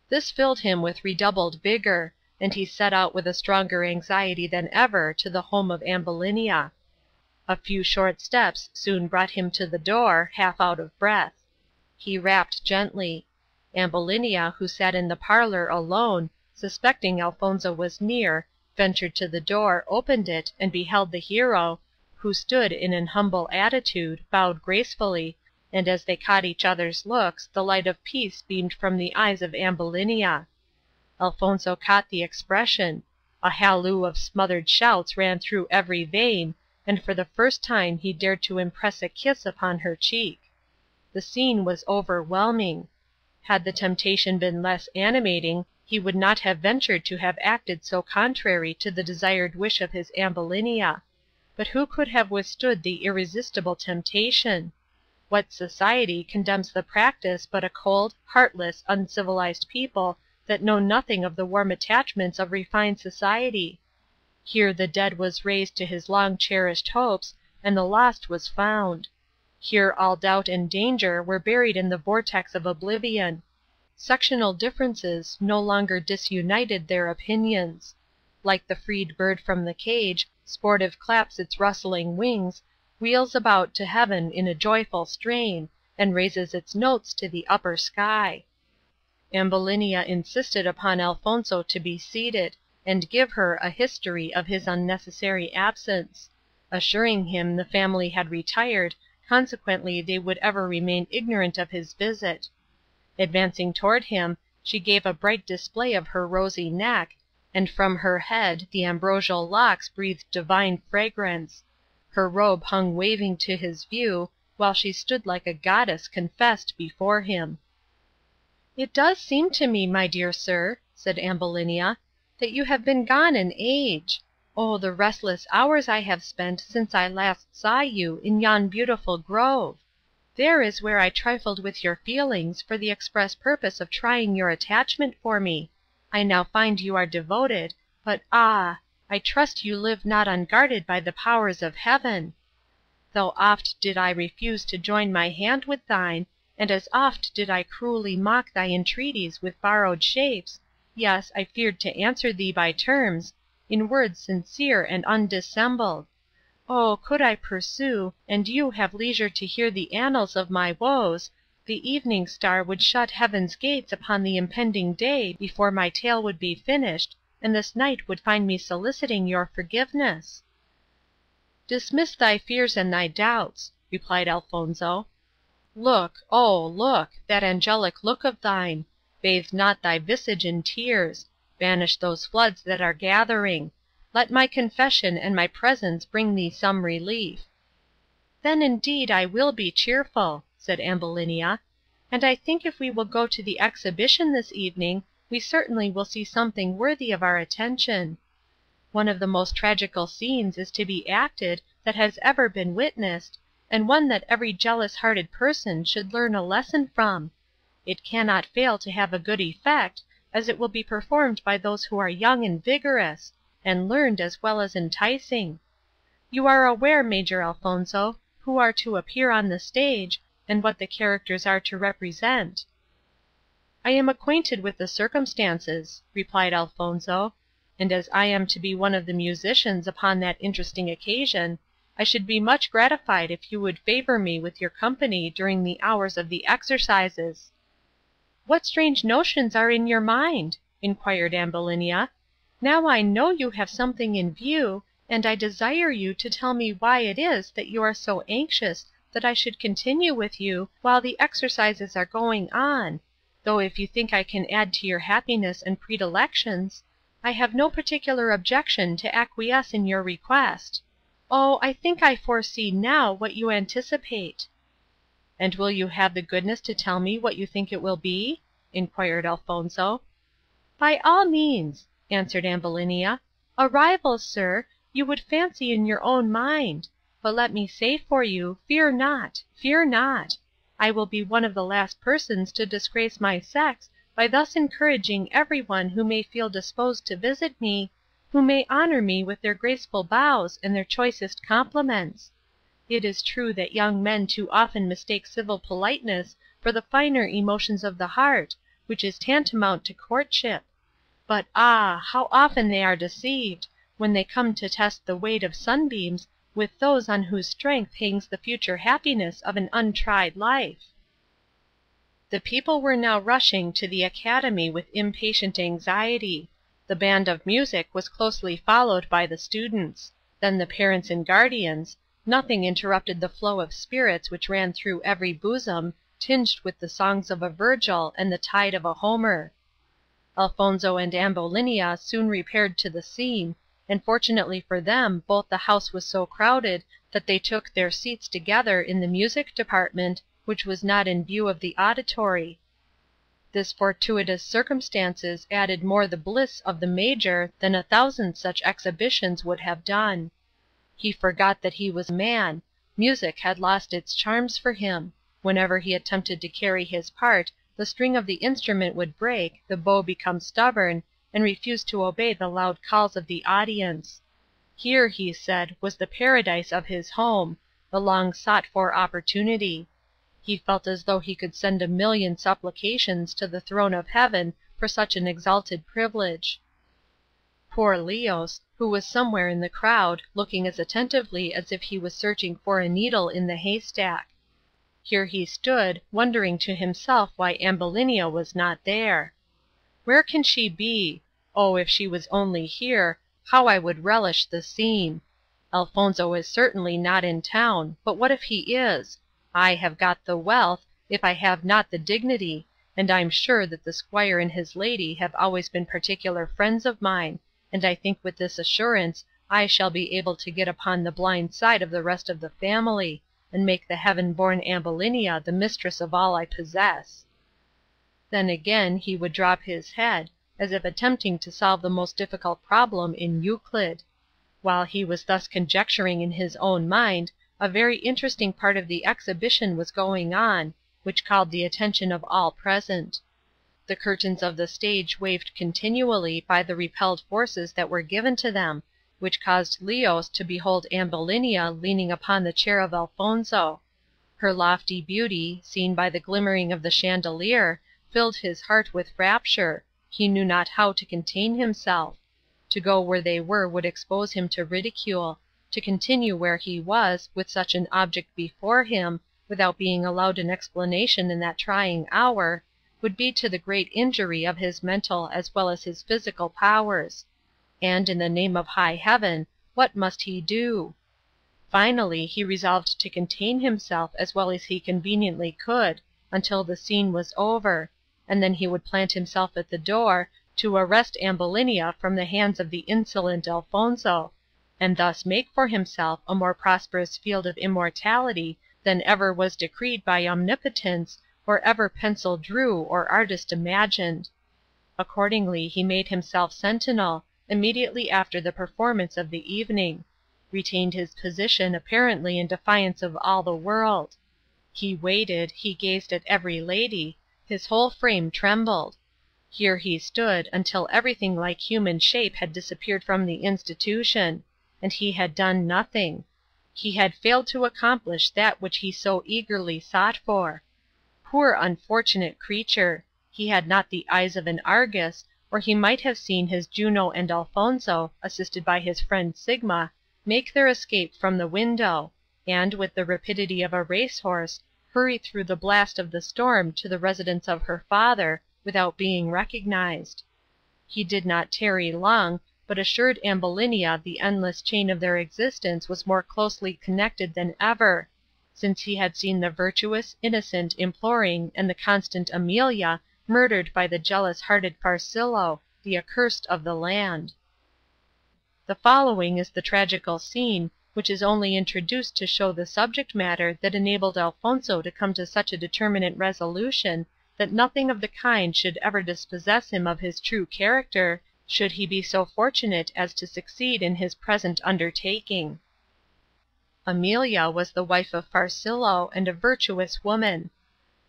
This filled him with redoubled vigor, and he set out with a stronger anxiety than ever to the home of Ambulinia. A few short steps soon brought him to the door, half out of breath. He rapped gently. Ambulinia, who sat in the parlor alone, suspecting Alfonso was near, ventured to the door, opened it, and beheld the hero, who stood in an humble attitude, bowed gracefully, and as they caught each other's looks, the light of peace beamed from the eyes of Ambulinia. Alfonso caught the expression. A halloo of smothered shouts ran through every vein, and for the first time he dared to impress a kiss upon her cheek. The scene was overwhelming. Had the temptation been less animating, he would not have ventured to have acted so contrary to the desired wish of his Ambulinia. But who could have withstood the irresistible temptation? What society condemns the practice but a cold, heartless, uncivilized people that know nothing of the warm attachments of refined society? Here the dead was raised to his long-cherished hopes, and the lost was found. Here all doubt and danger were buried in the vortex of oblivion. Sectional differences no longer disunited their opinions. Like the freed bird from the cage, sportive claps its rustling wings, wheels about to heaven in a joyful strain, and raises its notes to the upper sky. Ambulinia insisted upon Alfonso to be seated, and give her a history of his unnecessary absence, assuring him the family had retired, consequently they would ever remain ignorant of his visit. Advancing toward him, she gave a bright display of her rosy neck, and from her head the ambrosial locks breathed divine fragrance. Her robe hung waving to his view, while she stood like a goddess confessed before him. "It does seem to me, my dear sir," said Ambulinia, "that you have been gone an age. Oh, the restless hours I have spent since I last saw you in yon beautiful grove! There is where I trifled with your feelings for the express purpose of trying your attachment for me. I now find you are devoted, but ah! I trust you live not unguarded by the powers of heaven. Though oft did I refuse to join my hand with thine, and as oft did I cruelly mock thy entreaties with borrowed shapes, yes, I feared to answer thee by terms, in words sincere and undissembled. Oh, could I pursue, and you have leisure to hear the annals of my woes, the evening star would shut heaven's gates upon the impending day before my tale would be finished, and this night would find me soliciting your forgiveness." "Dismiss thy fears and thy doubts," replied Alfonso. "Look, oh, look, that angelic look of thine! Bathe not thy visage in tears. Banish those floods that are gathering. Let my confession and my presence bring thee some relief." "Then indeed I will be cheerful," said Ambulinia, "and I think if we will go to the exhibition this evening, we certainly will see something worthy of our attention. One of the most tragical scenes is to be acted that has ever been witnessed, and one that every jealous-hearted person should learn a lesson from. It cannot fail to have a good effect, as it will be performed by those who are young and vigorous, and learned as well as enticing. You are aware, Major Alfonso, who are to appear on the stage, and what the characters are to represent." "I am acquainted with the circumstances," replied Alfonso, "and as I am to be one of the musicians upon that interesting occasion, I should be much gratified if you would favor me with your company during the hours of the exercises." "What strange notions are in your mind?" inquired Ambulinia. "Now I know you have something in view, and I desire you to tell me why it is that you are so anxious that I should continue with you while the exercises are going on, though if you think I can add to your happiness and predilections, I have no particular objection to acquiesce in your request. Oh, I think I foresee now what you anticipate." "And will you have the goodness to tell me what you think it will be?" inquired Alfonso. "By all means," answered Ambulinia. "A rival, sir, you would fancy in your own mind; but let me say for you, fear not, fear not. I will be one of the last persons to disgrace my sex by thus encouraging every one who may feel disposed to visit me, who may honor me with their graceful bows and their choicest compliments. It is true that young men too often mistake civil politeness for the finer emotions of the heart, which is tantamount to courtship. But ah, how often they are deceived, when they come to test the weight of sunbeams with those on whose strength hangs the future happiness of an untried life." The people were now rushing to the academy with impatient anxiety. The band of music was closely followed by the students. Then the parents and guardians. Nothing interrupted the flow of spirits which ran through every bosom, tinged with the songs of a Virgil and the tide of a Homer. Alfonso and Ambulinia soon repaired to the scene, and fortunately for them both the house was so crowded that they took their seats together in the music department, which was not in view of the auditory. This fortuitous circumstances added more the bliss of the Major than 1,000 such exhibitions would have done. He forgot that he was a man. Music had lost its charms for him. Whenever he attempted to carry his part, the string of the instrument would break, the bow become stubborn, and refuse to obey the loud calls of the audience. Here, he said, was the paradise of his home, the long sought for opportunity. He felt as though he could send 1,000,000 supplications to the throne of heaven for such an exalted privilege. Poor Leos, who was somewhere in the crowd, looking as attentively as if he was searching for a needle in the haystack. Here he stood, wondering to himself why Ambulinia was not there. "Where can she be? Oh, if she was only here, how I would relish the scene! Alfonso is certainly not in town, but what if he is? I have got the wealth, if I have not the dignity, and I'm sure that the squire and his lady have always been particular friends of mine, and I think with this assurance I shall be able to get upon the blind side of the rest of the family, and make the heaven-born Ambulinia the mistress of all I possess." Then again he would drop his head, as if attempting to solve the most difficult problem in Euclid. While he was thus conjecturing in his own mind, a very interesting part of the exhibition was going on, which called the attention of all present. The curtains of the stage waved continually by the repelled forces that were given to them, which caused Leos to behold Ambulinia leaning upon the chair of Alfonso. Her lofty beauty, seen by the glimmering of the chandelier, filled his heart with rapture. He knew not how to contain himself. To go where they were would expose him to ridicule. To continue where he was, with such an object before him, without being allowed an explanation in that trying hour, would be to the great injury of his mental as well as his physical powers. And, in the name of high heaven, what must he do? Finally, he resolved to contain himself as well as he conveniently could, until the scene was over, and then he would plant himself at the door, to arrest Ambulinia from the hands of the insolent Alfonso, and thus make for himself a more prosperous field of immortality than ever was decreed by omnipotence, or ever pencil drew or artist imagined. Accordingly he made himself sentinel, immediately after the performance of the evening; retained his position apparently in defiance of all the world. He waited, he gazed at every lady, his whole frame trembled. Here he stood until everything like human shape had disappeared from the institution, and he had done nothing. He had failed to accomplish that which he so eagerly sought for. Poor unfortunate creature! He had not the eyes of an Argus, or he might have seen his Juno and Alfonso, assisted by his friend Sigma, make their escape from the window, and, with the rapidity of a racehorse, hurry through the blast of the storm to the residence of her father, without being recognized. He did not tarry long, but assured Ambulinia the endless chain of their existence was more closely connected than ever, since he had seen the virtuous, innocent, imploring, and the constant Amelia murdered by the jealous-hearted Farcillo, the accursed of the land. The following is the tragical scene, which is only introduced to show the subject matter that enabled Alfonso to come to such a determinate resolution that nothing of the kind should ever dispossess him of his true character, should he be so fortunate as to succeed in his present undertaking. Amelia was the wife of Farcillo, and a virtuous woman.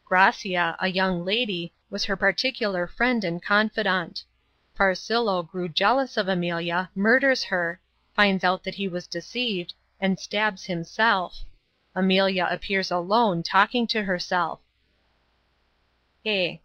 Gracia, a young lady, was her particular friend and confidant. Farcillo grew jealous of Amelia, murders her, finds out that he was deceived, and stabs himself. Amelia appears alone, talking to herself. A.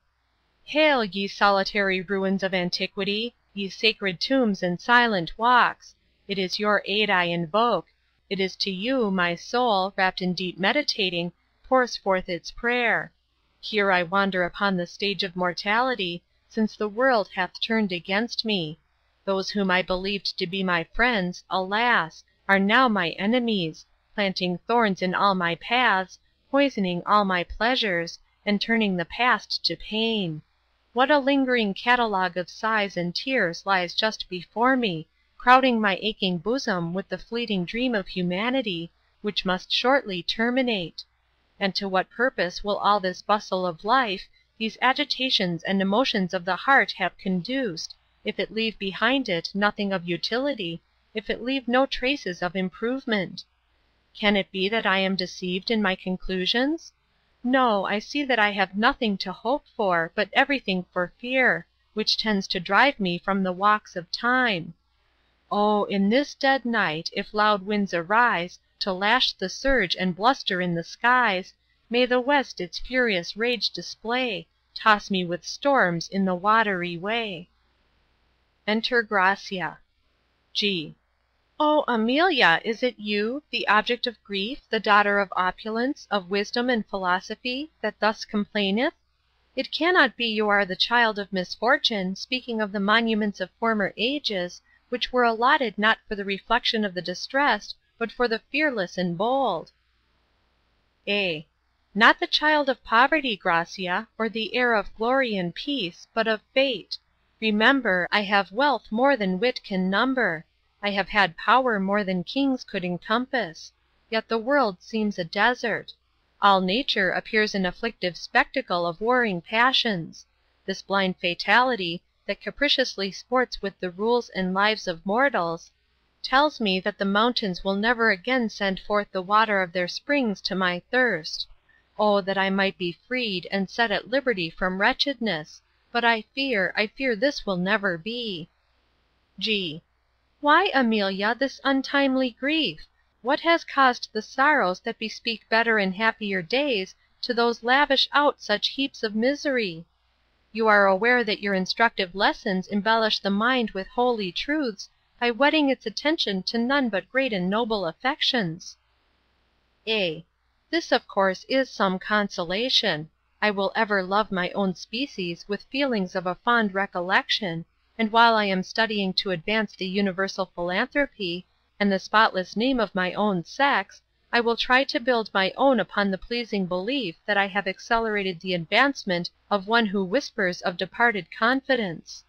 Hail, ye solitary ruins of antiquity, ye sacred tombs and silent walks! It is your aid I invoke. It is to you my soul, wrapped in deep meditating, pours forth its prayer. Here I wander upon the stage of mortality, since the world hath turned against me. Those whom I believed to be my friends, alas! are now my enemies, planting thorns in all my paths, poisoning all my pleasures, and turning the past to pain. What a lingering catalogue of sighs and tears lies just before me, crowding my aching bosom with the fleeting dream of humanity, which must shortly terminate! And to what purpose will all this bustle of life, these agitations and emotions of the heart have conduced, if it leave behind it nothing of utility, if it leave no traces of improvement? Can it be that I am deceived in my conclusions? No, I see that I have nothing to hope for, but everything for fear, which tends to drive me from the walks of time. Oh, in this dead night, if loud winds arise, to lash the surge and bluster in the skies, may the west its furious rage display, toss me with storms in the watery way. Enter Gracia. G. Oh, Amelia, is it you, the object of grief, the daughter of opulence, of wisdom and philosophy, that thus complaineth? It cannot be you are the child of misfortune, speaking of the monuments of former ages, which were allotted not for the reflection of the distressed, but for the fearless and bold. A. Not the child of poverty, Gracia, or the heir of glory and peace, but of fate. Remember, I have wealth more than wit can number. I have had power more than kings could encompass. Yet the world seems a desert. All nature appears an afflictive spectacle of warring passions. This blind fatality, that capriciously sports with the rules and lives of mortals, tells me that the mountains will never again send forth the water of their springs to my thirst. Oh, that I might be freed, and set at liberty from wretchedness! But I fear this will never be. G. Why, Amelia, this untimely grief? What has caused the sorrows that bespeak better and happier days, to those lavish out such heaps of misery? You are aware that your instructive lessons embellish the mind with holy truths, by wedding its attention to none but great and noble affections. A. This, of course, is some consolation. I will ever love my own species with feelings of a fond recollection, and while I am studying to advance the universal philanthropy, and the spotless name of my own sex, I will try to build my own upon the pleasing belief that I have accelerated the advancement of one who whispers of departed confidence.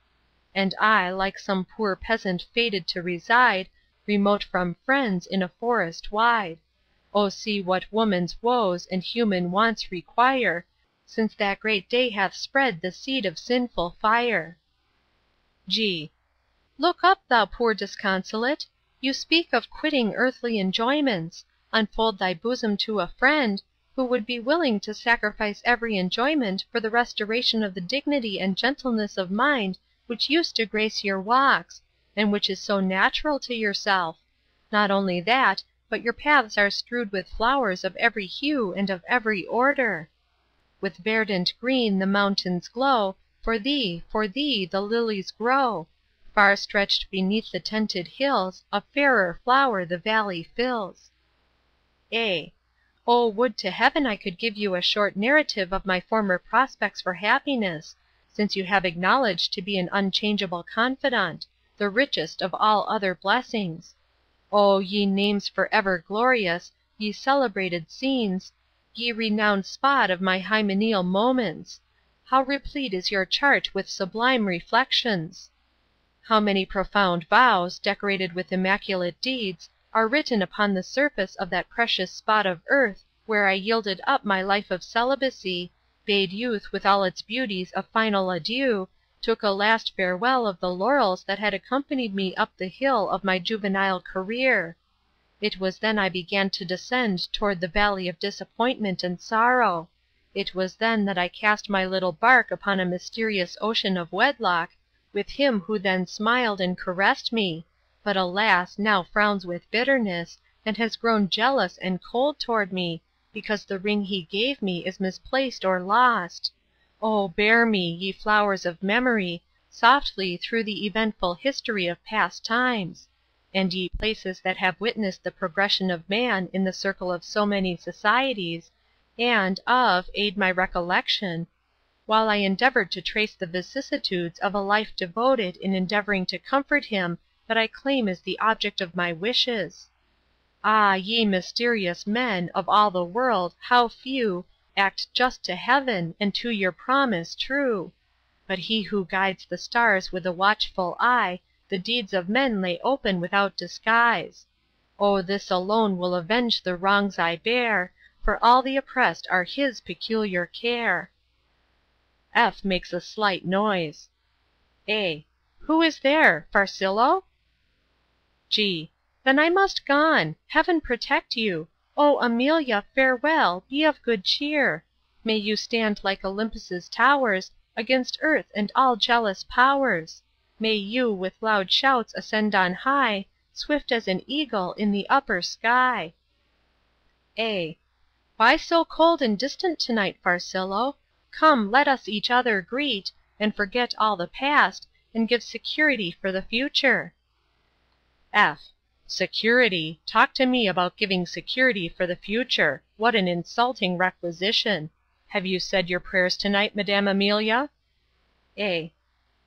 And I, like some poor peasant fated to reside, remote from friends, in a forest wide. O see what woman's woes and human wants require, since that great day hath spread the seed of sinful fire. G. Look up, thou poor disconsolate. You speak of quitting earthly enjoyments. Unfold thy bosom to a friend, who would be willing to sacrifice every enjoyment for the restoration of the dignity and gentleness of mind which used to grace your walks, and which is so natural to yourself. Not only that, but your paths are strewed with flowers of every hue and of every order. With verdant green the mountains glow, for thee the lilies grow. Far stretched beneath the tented hills, a fairer flower the valley fills. A. Oh, would to heaven I could give you a short narrative of my former prospects for happiness, since you have acknowledged to be an unchangeable confidant, the richest of all other blessings. O ye names forever glorious, ye celebrated scenes, ye renowned spot of my hymeneal moments! How replete is your chart with sublime reflections! How many profound vows, decorated with immaculate deeds, are written upon the surface of that precious spot of earth where I yielded up my life of celibacy, bade youth with all its beauties a final adieu, took a last farewell of the laurels that had accompanied me up the hill of my juvenile career. It was then I began to descend toward the valley of disappointment and sorrow. It was then that I cast my little bark upon a mysterious ocean of wedlock, with him who then smiled and caressed me, but alas, now frowns with bitterness, and has grown jealous and cold toward me, because the ring he gave me is misplaced or lost. Oh, bear me, ye flowers of memory, softly through the eventful history of past times, and ye places that have witnessed the progression of man in the circle of so many societies, and, aid my recollection, while I endeavored to trace the vicissitudes of a life devoted in endeavoring to comfort him that I claim as the object of my wishes. Ah, ye mysterious men, of all the world, how few act just to heaven, and to your promise true! But he who guides the stars with a watchful eye, the deeds of men lay open without disguise. Oh, this alone will avenge the wrongs I bear, for all the oppressed are his peculiar care. F makes a slight noise. A. Who is there? Farcillo? G. Then I must gone. Heaven protect you. Oh, Amelia, farewell, be of good cheer. May you stand like Olympus's towers, against earth and all jealous powers. May you, with loud shouts ascend on high, swift as an eagle in the upper sky. A. Why so cold and distant tonight, Farcillo? Come, let us each other greet, and forget all the past, and give security for the future. F. Security! Talk to me about giving security for the future. What an insulting requisition. Have you said your prayers tonight, Madame Amelia? A.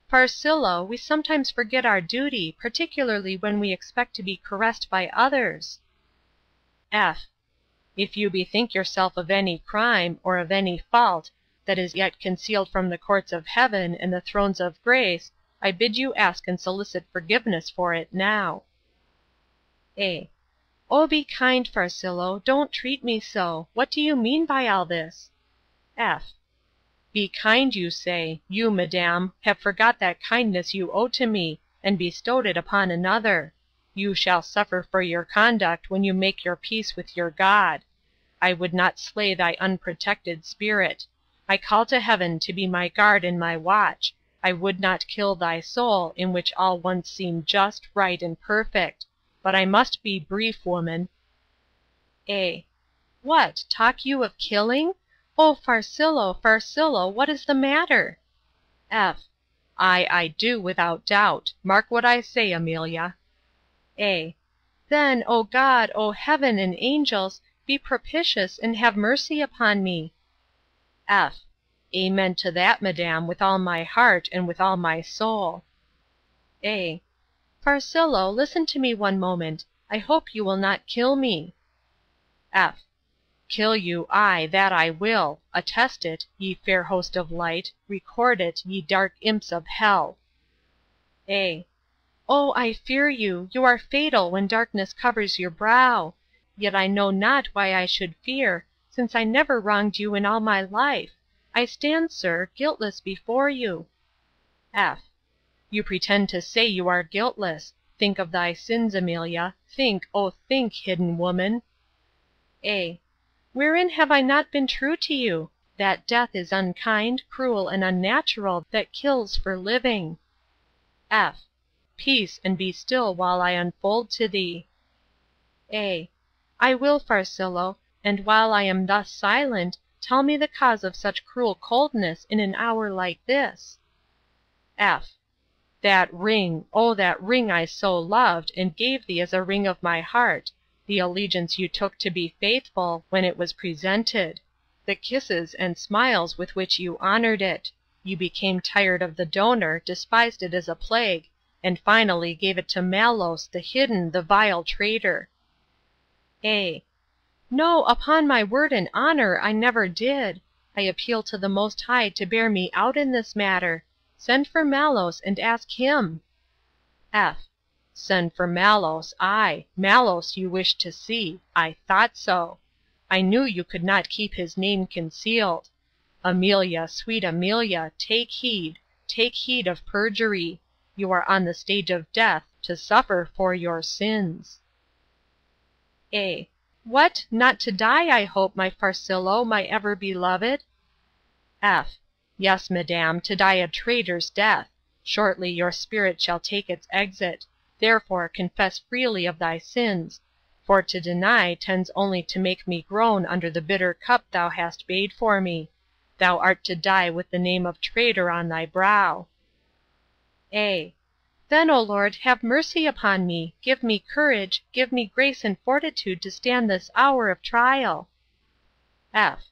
Farcillo, we sometimes forget our duty, particularly when we expect to be caressed by others. F. If you bethink yourself of any crime, or of any fault, that is yet concealed from the courts of heaven and the thrones of grace, I bid you ask and solicit forgiveness for it now. A. Oh, be kind, Farcillo, don't treat me so. What do you mean by all this? F. Be kind, you say. You, madame, have forgot that kindness you owe to me, and bestowed it upon another. You shall suffer for your conduct when you make your peace with your God. I would not slay thy unprotected spirit. I call to heaven to be my guard and my watch. I would not kill thy soul, in which all once seemed just, right, and perfect. But I must be brief, woman. A. What, talk you of killing? Oh, Farcillo, Farcillo, what is the matter? F. I do, without doubt. Mark what I say, Amelia. A. Then, O God, O heaven and angels, be propitious and have mercy upon me. F. Amen to that, madame, with all my heart and with all my soul. A. Farcillo, listen to me one moment. I hope you will not kill me. F. Kill you, aye, that I will. Attest it, ye fair host of light. Record it, ye dark imps of hell. A. Oh, I fear you. You are fatal when darkness covers your brow. Yet I know not why I should fear, since I never wronged you in all my life. I stand, sir, guiltless before you. F. You pretend to say you are guiltless. Think of thy sins, Amelia. Think, oh think, hidden woman. A. Wherein have I not been true to you? That death is unkind, cruel, and unnatural that kills for living. F. Peace, and be still while I unfold to thee. A. I will, Farcillo, and while I am thus silent, tell me the cause of such cruel coldness in an hour like this. F. That ring, oh, that ring I so loved, and gave thee as a ring of my heart, the allegiance you took to be faithful, when it was presented, the kisses and smiles with which you honored it. You became tired of the donor, despised it as a plague, and finally gave it to Malos, the hidden, the vile traitor. A. No, upon my word and honor, I never did. I appeal to the Most High to bear me out in this matter. Send for Malos and ask him. F. Send for Malos, aye, Malos you wished to see. I thought so. I knew you could not keep his name concealed. Amelia, sweet Amelia, take heed of perjury. You are on the stage of death, to suffer for your sins. A. What, not to die, I hope, my Farcillo, my ever beloved? F. Yes, madam, to die a traitor's death. Shortly your spirit shall take its exit. Therefore confess freely of thy sins, for to deny tends only to make me groan under the bitter cup thou hast bade for me. Thou art to die with the name of traitor on thy brow. A. Then, O Lord, have mercy upon me, give me courage, give me grace and fortitude to stand this hour of trial. F.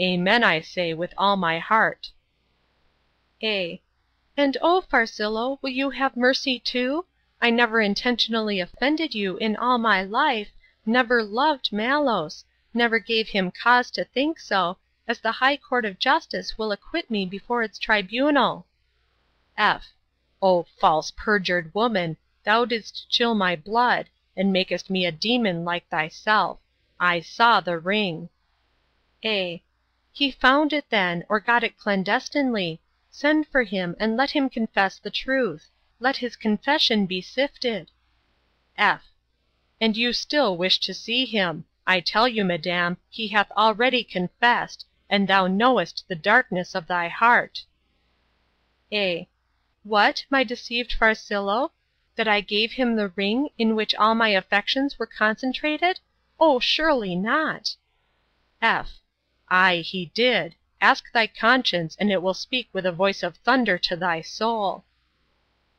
Amen, I say, with all my heart. A. And, O Farcillo, will you have mercy too? I never intentionally offended you in all my life, never loved Malos, never gave him cause to think so, as the High Court of Justice will acquit me before its tribunal. F. O false perjured woman, thou didst chill my blood, and makest me a demon like thyself. I saw the ring. A. He found it then, or got it clandestinely. Send for him, and let him confess the truth. Let his confession be sifted. F. And you still wish to see him. I tell you, madam, he hath already confessed, and thou knowest the darkness of thy heart. A. What, my deceived Farcillo? That I gave him the ring in which all my affections were concentrated? Oh, surely not. F. Aye, he did. Ask thy conscience, and it will speak with a voice of thunder to thy soul.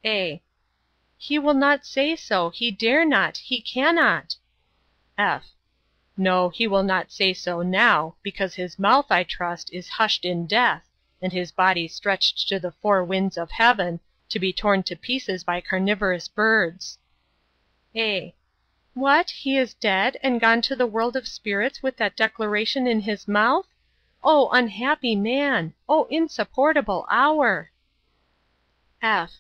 A. He will not say so. He dare not. He cannot. F. No, he will not say so now, because his mouth, I trust, is hushed in death, and his body stretched to the four winds of heaven, to be torn to pieces by carnivorous birds. A. What, he is dead, and gone to the world of spirits with that declaration in his mouth? Oh, unhappy man! Oh, insupportable hour! F.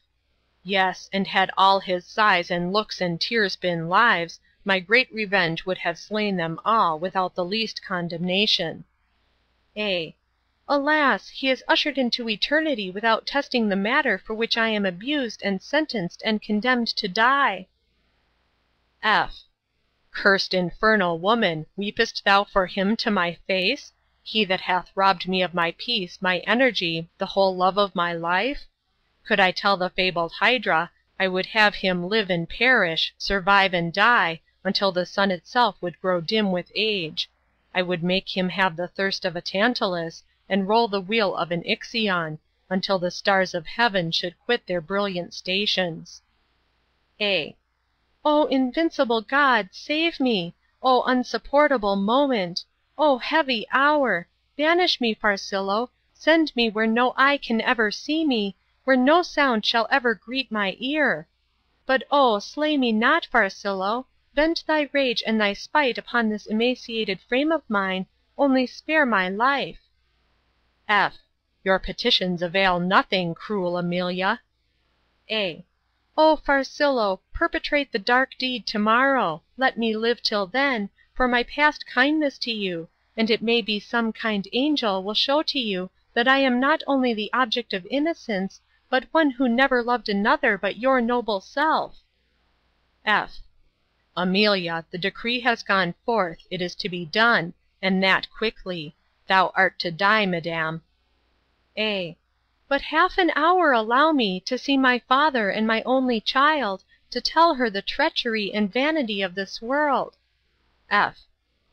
Yes, and had all his sighs and looks and tears been lives, my great revenge would have slain them all without the least condemnation. A. Alas, he is ushered into eternity without testing the matter for which I am abused and sentenced and condemned to die. F. Cursed infernal woman, weepest thou for him to my face? He that hath robbed me of my peace, my energy, the whole love of my life? Could I tell the fabled Hydra, I would have him live and perish, survive and die, until the sun itself would grow dim with age. I would make him have the thirst of a Tantalus, and roll the wheel of an Ixion, until the stars of heaven should quit their brilliant stations. A. O invincible God, save me! O unsupportable moment! O heavy hour! Banish me, Farcillo, send me where no eye can ever see me, where no sound shall ever greet my ear. But oh, slay me not, Farcillo, vent thy rage and thy spite upon this emaciated frame of mine, only spare my life. F. Your petitions avail nothing, cruel Amelia. A. O Farcillo, perpetrate the dark deed tomorrow. Let me live till then, for my past kindness to you, and it may be some kind angel will show to you that I am not only the object of innocence, but one who never loved another but your noble self. F. Amelia, the decree has gone forth, it is to be done, and that quickly. Thou art to die, madam. A. But half an hour allow me, to see my father and my only child, to tell her the treachery and vanity of this world. F.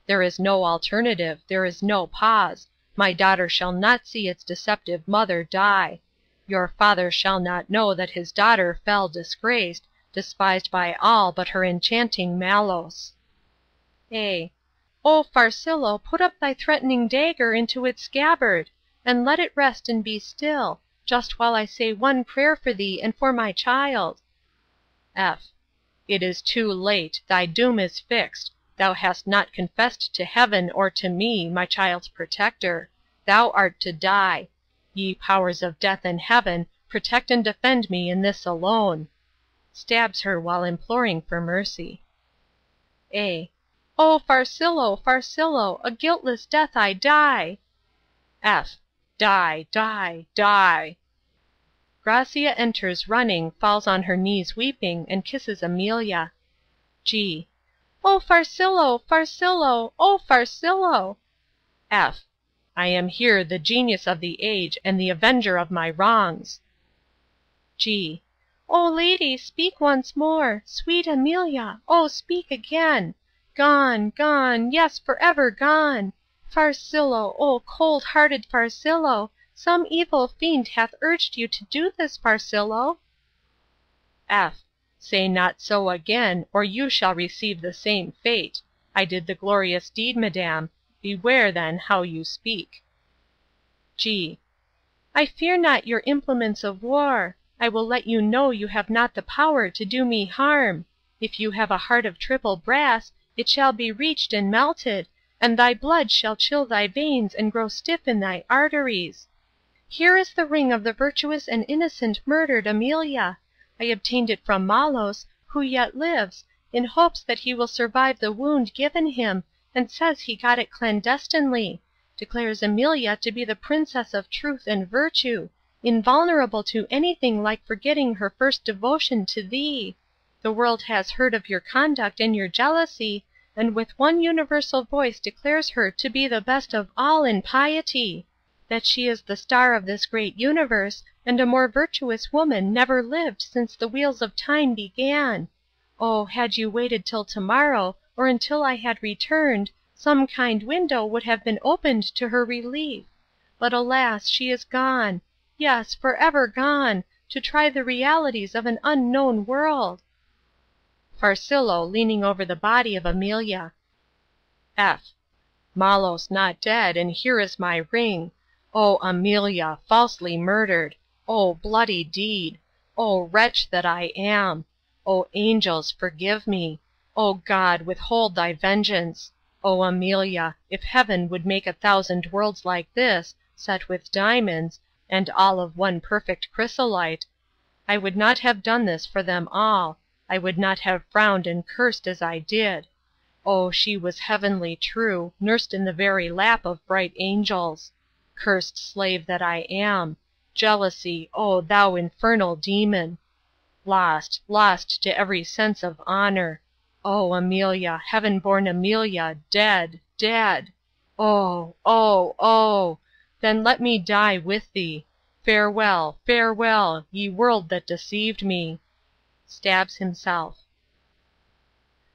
There is no alternative, there is no pause. My daughter shall not see its deceptive mother die. Your father shall not know that his daughter fell disgraced, despised by all but her enchanting Malos. A. O Farcillo, put up thy threatening dagger into its scabbard, and let it rest and be still, just while I say one prayer for thee and for my child. F. It is too late, thy doom is fixed. Thou hast not confessed to heaven or to me, my child's protector. Thou art to die. Ye powers of death and heaven, protect and defend me in this alone. Stabs her while imploring for mercy. A. O Farcillo, Farcillo, a guiltless death I die. F. Die, die, die. Gracia enters running, falls on her knees weeping, and kisses Amelia. G. O Farcillo, Farcillo, O Farcillo. F. I am here, the genius of the age, and the avenger of my wrongs. G. O lady, speak once more, sweet Amelia, oh speak again. Gone, gone, yes, forever gone. Farcillo, oh cold-hearted Farcillo, some evil fiend hath urged you to do this, Farcillo. F. Say not so again, or you shall receive the same fate. I did the glorious deed, madam. Beware, then, how you speak. G. I fear not your implements of war. I will let you know you have not the power to do me harm. If you have a heart of triple brass, it shall be reached and melted, and thy blood shall chill thy veins and grow stiff in thy arteries. Here is the ring of the virtuous and innocent murdered Amelia. I obtained it from Malos, who yet lives, in hopes that he will survive the wound given him, and says he got it clandestinely. Declares Amelia to be the princess of truth and virtue, invulnerable to anything like forgetting her first devotion to thee. The world has heard of your conduct and your jealousy, and with one universal voice declares her to be the best of all in piety. That she is the star of this great universe, and a more virtuous woman never lived since the wheels of time began. Oh, had you waited till tomorrow, or until I had returned, some kind window would have been opened to her relief. But alas, she is gone, yes, forever gone, to try the realities of an unknown world. Farcillo leaning over the body of Amelia. F. Malos not dead, and here is my ring. O Amelia, falsely murdered! O bloody deed! O wretch that I am! O angels, forgive me! O God, withhold thy vengeance! O Amelia, if heaven would make 1,000 worlds like this, set with diamonds, and all of one perfect chrysolite, I would not have done this for them all. I would not have frowned and cursed as I did. Oh, she was heavenly true, nursed in the very lap of bright angels. Cursed slave that I am! Jealousy, oh, thou infernal demon! Lost, lost to every sense of honor. Oh, Amelia, heaven-born Amelia, dead, dead! Oh, oh, oh! Then let me die with thee. Farewell, farewell, ye world that deceived me. Stabs himself.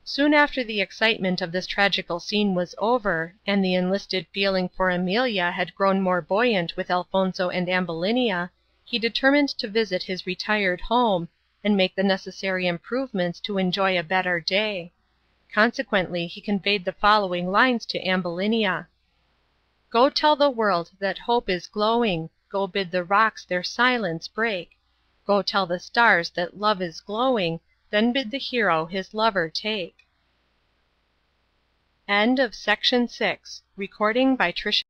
Soon after the excitement of this tragical scene was over, and the enlisted feeling for Amelia had grown more buoyant with Alfonso and Ambulinia, he determined to visit his retired home, and make the necessary improvements to enjoy a better day. Consequently he conveyed the following lines to Ambulinia. Go tell the world that hope is glowing, go bid the rocks their silence break. Go tell the stars that love is glowing, then bid the hero his lover take. End of Section 6. Recording by Tricia